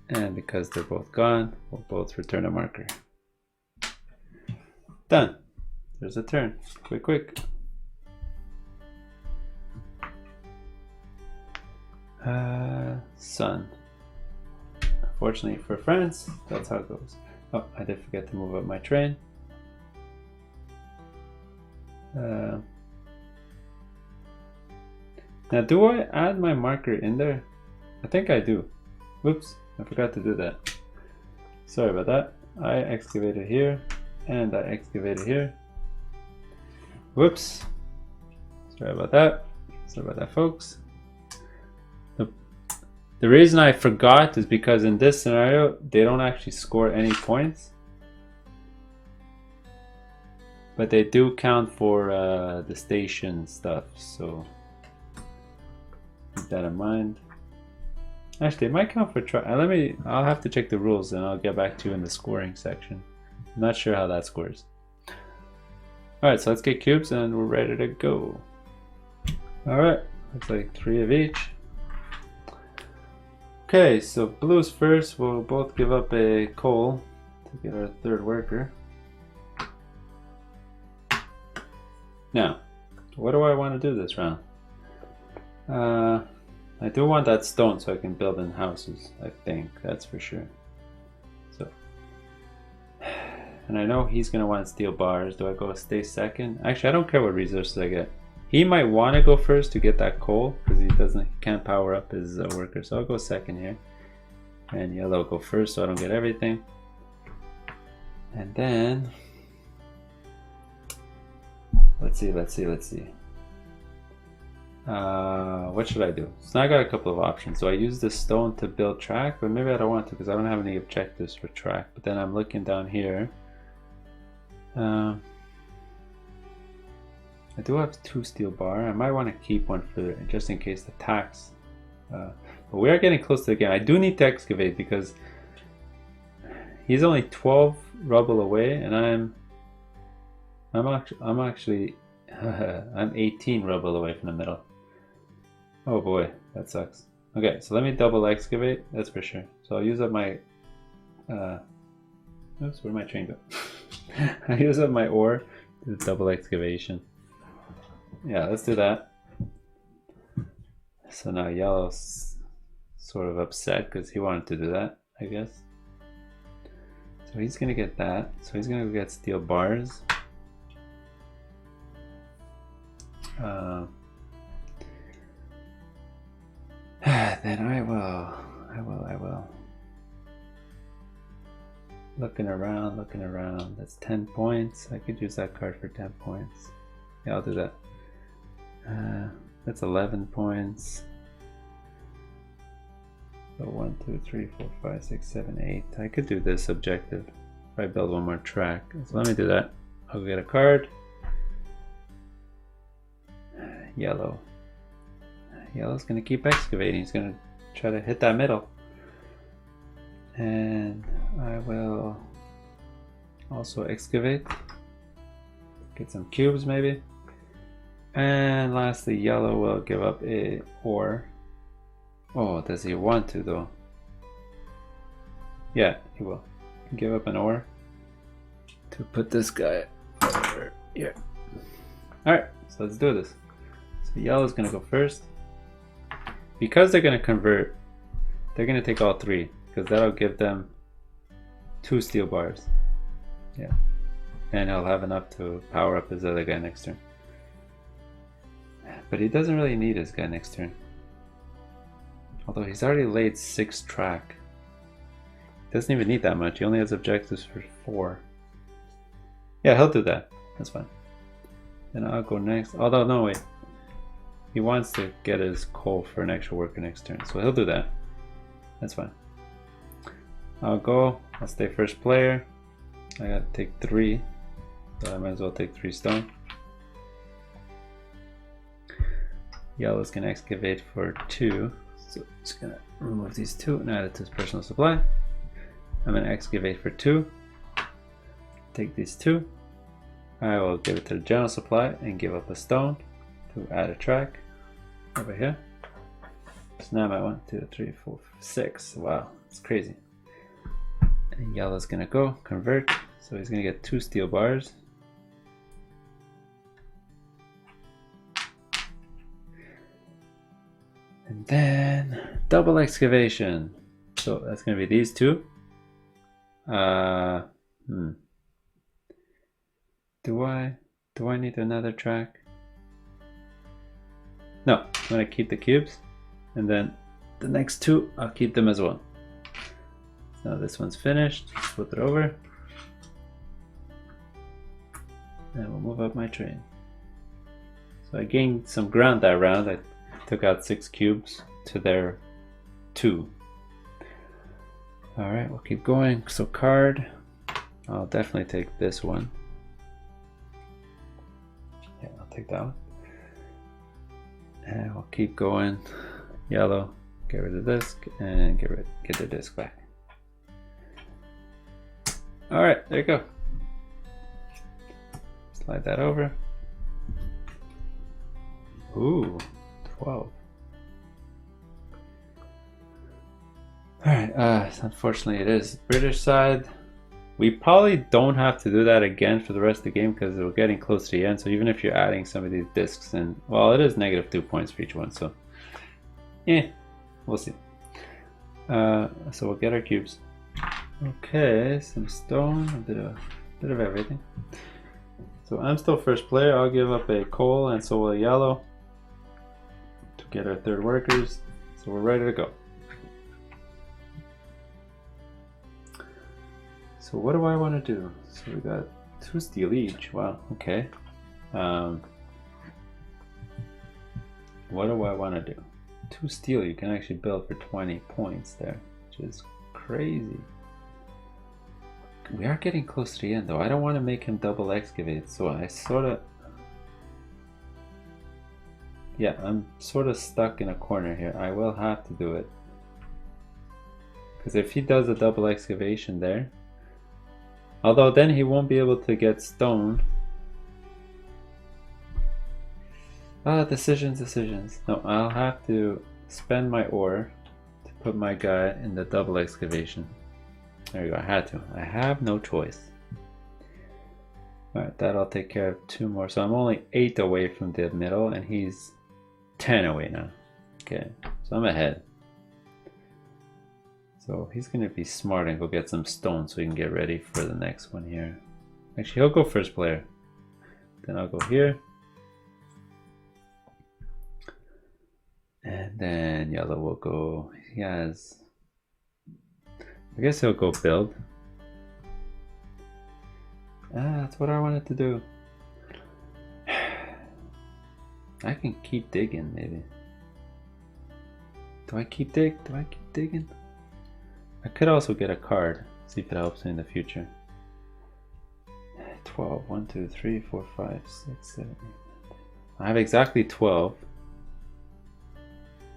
Speaker 1: and because they're both gone, we'll both return a marker. Done. There's a turn. Quick, quick. Sun. Unfortunately for France, that's how it goes. Oh, I did forget to move up my train. Now, do I add my marker in there? I think I do. Whoops, I forgot to do that. Sorry about that. I excavated here, and I excavated here. Whoops. Sorry about that. Sorry about that, folks. The reason I forgot is because in this scenario, they don't actually score any points. But they do count for the station stuff, so keep that in mind. Actually, it might count for I'll have to check the rules and I'll get back to you in the scoring section. I'm not sure how that scores. Alright, so let's get cubes and we're ready to go. Alright, looks like 3 of each. Okay, so blues first. We'll both give up a coal to get our third worker. Now, what do I want to do this round? I do want that stone so I can build in houses, I think, that's for sure. So, and I know he's going to want steel bars. Do I go stay second? Actually, I don't care what resources I get. He might want to go first to get that coal because he can't power up his worker. So I'll go second here. And yellow will go first so I don't get everything. And then, let's see. What should I do? So now I got a couple of options. So I use this stone to build track, but maybe I don't want to because I don't have any objectives for track. But then I'm looking down here. I do have 2 steel bar. I might want to keep one for just in case the tax. But we are getting close to the game. I do need to excavate because he's only 12 rubble away, and I'm actually I'm 18 rubble away from the middle. Oh boy, that sucks. Okay, so let me double excavate. That's for sure. So I'll use up my. Oops, where'd my train go? I use up my ore to double excavation. Yeah, let's do that. So now yellow's sort of upset because he wanted to do that, I guess. So he's gonna get that. So he's gonna go get steel bars. Then I will. Looking around. That's 10 points. I could use that card for 10 points. Yeah, I'll do that. That's 11 points. So 1, 2, 3, 4, 5, 6, 7, 8. I could do this objective if I build one more track. So let me do that. I'll get a card. Yellow. Yellow's gonna keep excavating. He's gonna try to hit that middle. And I will also excavate. Get some cubes maybe. And lastly, yellow will give up a ore. Oh, does he want to though? Yeah, he will. Give up an ore to put this guy over here. Alright, so let's do this. So yellow's gonna go first. Because they're gonna convert, they're gonna take all 3, because that'll give them 2 steel bars. Yeah. And he'll have enough to power up his other guy next turn. But he doesn't really need his guy next turn. Although he's already laid 6 track. He doesn't even need that much. He only has objectives for 4. Yeah, he'll do that. That's fine. Then I'll go next. Although, no, wait. He wants to get his coal for an extra worker next turn. So he'll do that. That's fine. I'll go. I'll stay first player. I gotta take 3. So I might as well take 3 stone. Yellow's gonna excavate for 2. So just gonna remove these 2 and add it to his personal supply. I'm gonna excavate for 2. Take these 2. I will give it to the general supply and give up a stone to add a track over here. So now I'm at 1, 2, 3, 4, 6. Wow, it's crazy. And yellow's gonna go convert. So he's gonna get 2 steel bars. double excavation. So that's gonna be these two. Do I need another track? No, I'm gonna keep the cubes, and then the next two I'll keep them as well. Now this one's finished. Flip it over, and we'll move up my train. So I gained some ground that round. I took out 6 cubes to their 2. Alright, we'll keep going. So card, I'll definitely take this one. Yeah, I'll take that one. And we'll keep going. Yellow, get rid of this and get the disc back. Alright, there you go. Slide that over. Ooh, 12. Alright, unfortunately it is British side. We probably don't have to do that again for the rest of the game because we're getting close to the end. So even if you're adding some of these discs in, well, it is -2 points for each one. So, yeah, we'll see. So we'll get our cubes. Okay, some stone, a bit of everything. So I'm still first player. I'll give up a coal and so will a yellow to get our 3rd workers. So we're ready to go. So what do I want to do? So we got 2 steel each. Wow, okay. What do I want to do? 2 steel you can actually build for 20 points there, which is crazy. We are getting close to the end though. I don't want to make him double excavate, so I sort of... Yeah, I'm sort of stuck in a corner here. I will have to do it. Because if he does a double excavation there, although then he won't be able to get stone. Decisions. No, I'll have to spend my ore to put my guy in the double excavation. There you go, I had to. I have no choice. Alright, that'll take care of 2 more. So I'm only 8 away from the middle and he's 10 away now. Okay, so I'm ahead. So he's gonna be smart and go get some stone so he can get ready for the next one here. Actually, he'll go first player. Then I'll go here. And then yellow will go, he has, I guess he'll go build. That's what I wanted to do. I can keep digging maybe. Do I keep digging? I could also get a card, see if it helps me in the future. 12, 1, 2, 3, 4, 5, 6, 7, 8. I have exactly 12.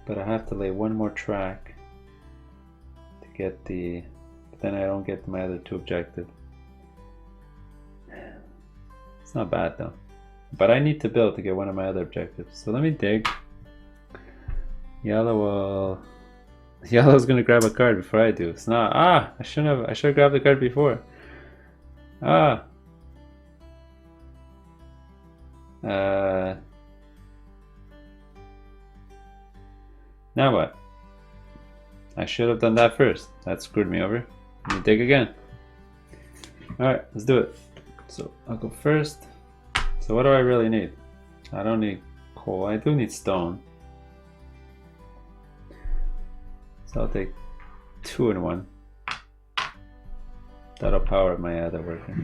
Speaker 1: But I have to lay 1 more track to get the, but then I don't get my other 2 objectives. It's not bad though. But I need to build to get one of my other objectives. So let me dig. Yellow's gonna grab a card before I do. It's not. I should have grabbed the card before. Now what? I should have done that first. That screwed me over. Let me dig again. Alright, let's do it. So I'll go first. So what do I really need? I don't need coal. I do need stone. So I'll take 2 in 1. That'll power up my other worker.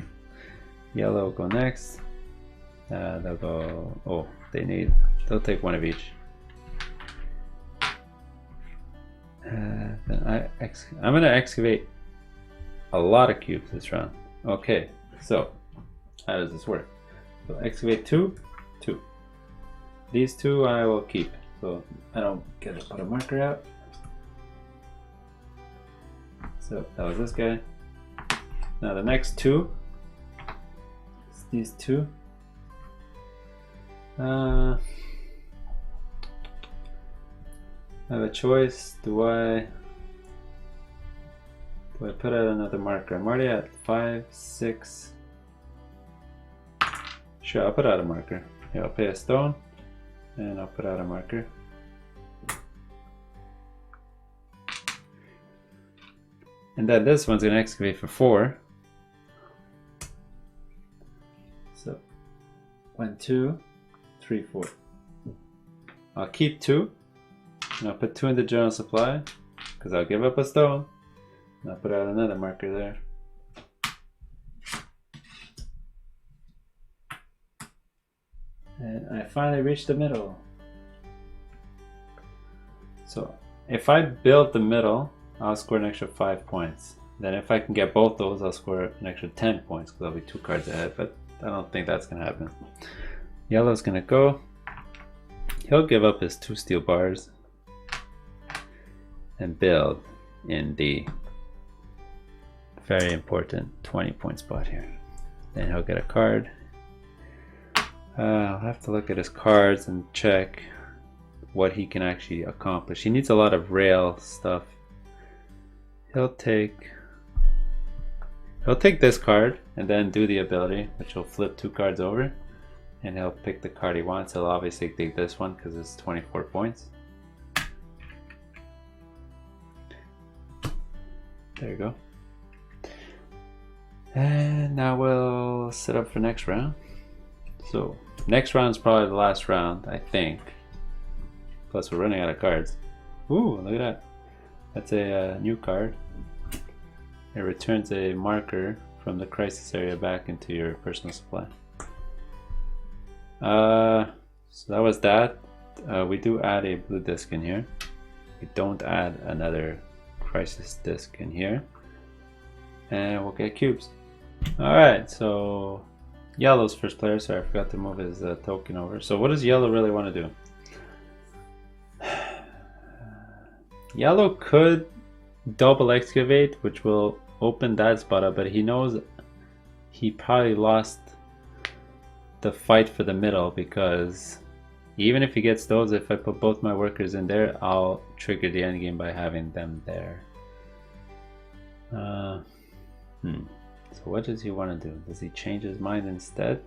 Speaker 1: Yellow will go next. They'll go. Oh, they'll take 1 of each. Then I'm gonna excavate a lot of cubes this round. Okay, so how does this work? So excavate 2, 2. These 2 I will keep, so I don't get to put a marker out. So that was this guy. Now the next 2 is these 2. I have a choice. Do I put out another marker? I'm already at 5, 6. Sure, I'll put out a marker. Yeah, I'll pay a stone and I'll put out a marker. And then this one's gonna excavate for 4. So 1, 2, 3, 4. I'll keep 2. And I'll put 2 in the general supply because I'll give up a stone. And I'll put out another marker there. And I finally reached the middle. So if I build the middle, I'll score an extra 5 points. Then if I can get both those, I'll score an extra 10 points because I'll be 2 cards ahead, but I don't think that's gonna happen. Yellow's gonna go. He'll give up his 2 steel bars and build in the very important 20-point spot here. Then he'll get a card. I'll have to look at his cards and check what he can actually accomplish. He needs a lot of rail stuff. He'll take this card and then do the ability, which will flip 2 cards over, and he'll pick the card he wants. He'll obviously take this one because it's 24 points. There you go. And now we'll set up for next round. So next round is probably the last round, I think. Plus we're running out of cards. Ooh, look at that. That's a new card. It returns a marker from the crisis area back into your personal supply. So that was that. We do add a blue disc in here. We don't add another crisis disc in here. And we'll get cubes. Alright, so Yellow's first player. Sorry, I forgot to move his token over. So what does Yellow really want to do? Yellow could double excavate, which will open that spot up, but he knows he probably lost the fight for the middle, because even if he gets those, if I put both my workers in there, I'll trigger the endgame by having them there. So what does he want to do? Does he change his mind instead?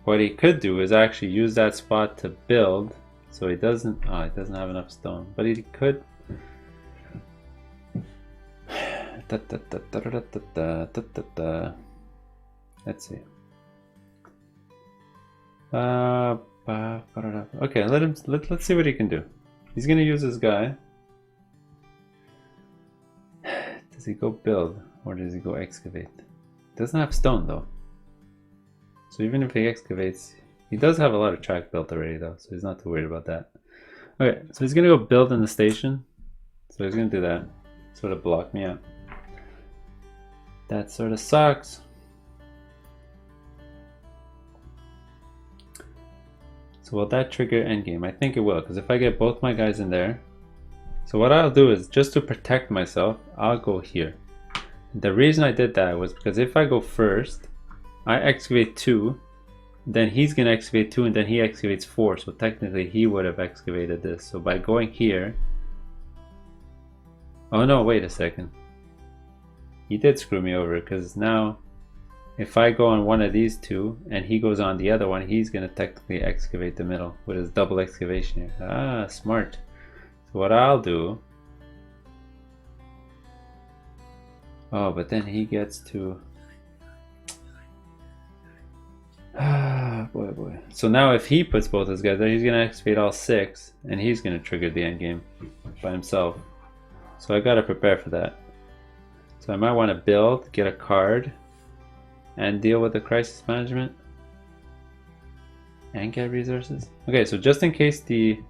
Speaker 1: What he could do is actually use that spot to build. So he doesn't have enough stone, but he could. Let's see. Okay, let's see what he can do. He's gonna use this guy. Does he go build or does he go excavate? Doesn't have stone though. So even if he excavates, he does have a lot of track built already though, so he's not too worried about that. Okay, so he's gonna go build in the station. So he's gonna do that. Sort of block me out. That sort of sucks. So will that trigger endgame? I think it will, because if I get both my guys in there. So what I'll do is, just to protect myself, I'll go here. The reason I did that was because if I go first, I excavate 2, then he's gonna excavate 2, and then he excavates 4. So technically he would have excavated this. So by going here, oh no, wait a second. He did screw me over, because now if I go on one of these 2 and he goes on the other one, he's gonna technically excavate the middle with his double excavation here. Ah, smart. So what I'll do, oh, but then he gets to, boy. So now if he puts both his guys there, he's gonna excavate all 6, and he's gonna trigger the end game by himself. So I gotta prepare for that. So I might want to build, get a card, and deal with the crisis management, and get resources. Okay, so just in case he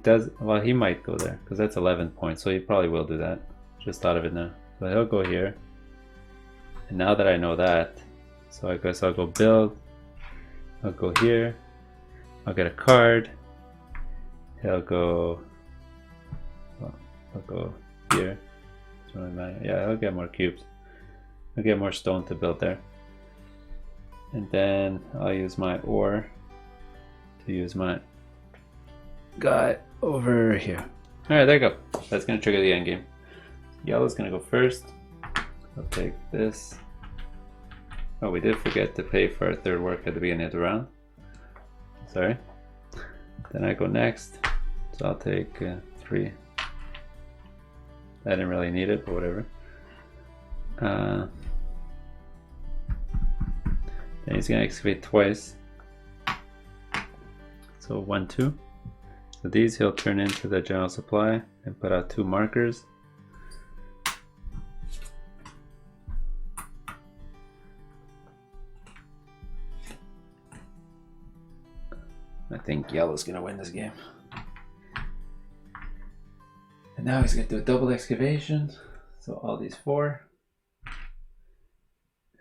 Speaker 1: does, well, he might go there because that's 11 points, so he probably will do that. Just thought of it now. So he'll go here, and now that I know that, so I guess I'll go build. I'll go here. I'll get a card. He'll go. Well, I'll go here. Doesn't really matter. Yeah, I'll get more cubes. I'll get more stone to build there, and then I'll use my ore to use my guy over here. Alright, there you go. That's gonna trigger the end game. Yellow's gonna go first. I'll take this. Oh, we did forget to pay for our 3rd work at the beginning of the round. Sorry. Then I go next. So I'll take 3. I didn't really need it, but whatever. Then he's gonna excavate twice. So 1, 2. So these he'll turn into the general supply and put out 2 markers. I think yellow's gonna win this game. And now he's gonna do a double excavation. So all these 4.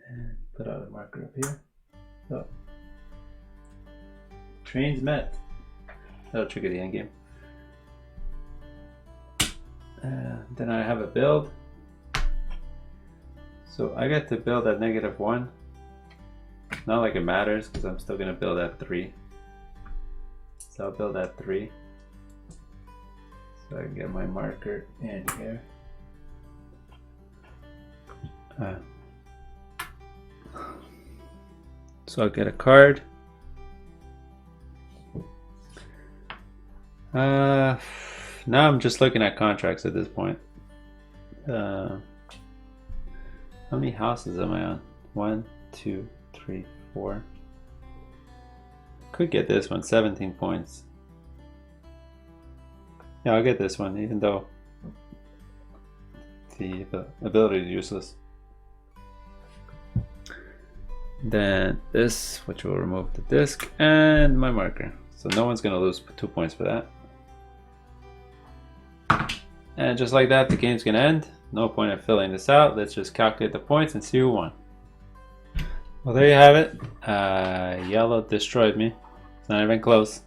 Speaker 1: And put out a marker up here. So trains met. That'll trigger the end game. Then I have a build. So I get to build at -1. Not like it matters because I'm still gonna build at 3. So I'll build at 3. So I can get my marker in here. So I'll get a card. Now I'm just looking at contracts at this point. How many houses am I on? 1, 2, 3, 4. Could get this one, 17 points. Yeah, I'll get this one, even though the ability is useless. Then this, which will remove the disc, and my marker. So no one's gonna lose 2 points for that. And just like that, the game's gonna end. No point in filling this out. Let's just calculate the points and see who won. Well, there you have it. Yellow destroyed me. It's not even close.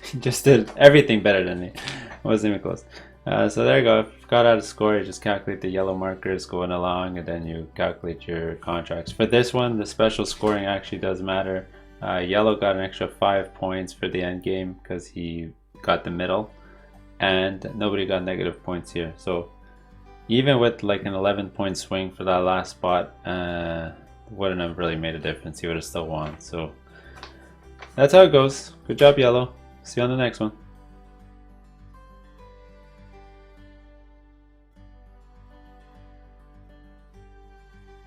Speaker 1: He just did everything better than me. It wasn't even close. So there you go. If you got out a score, you just calculate the yellow markers going along, and then you calculate your contracts. For this one, the special scoring actually does matter. Yellow got an extra 5 points for the end game because he got the middle, and nobody got negative points here. So even with like an 11-point swing for that last spot, wouldn't have really made a difference. He would have still won. So that's how it goes. Good job, Yellow. See you on the next one.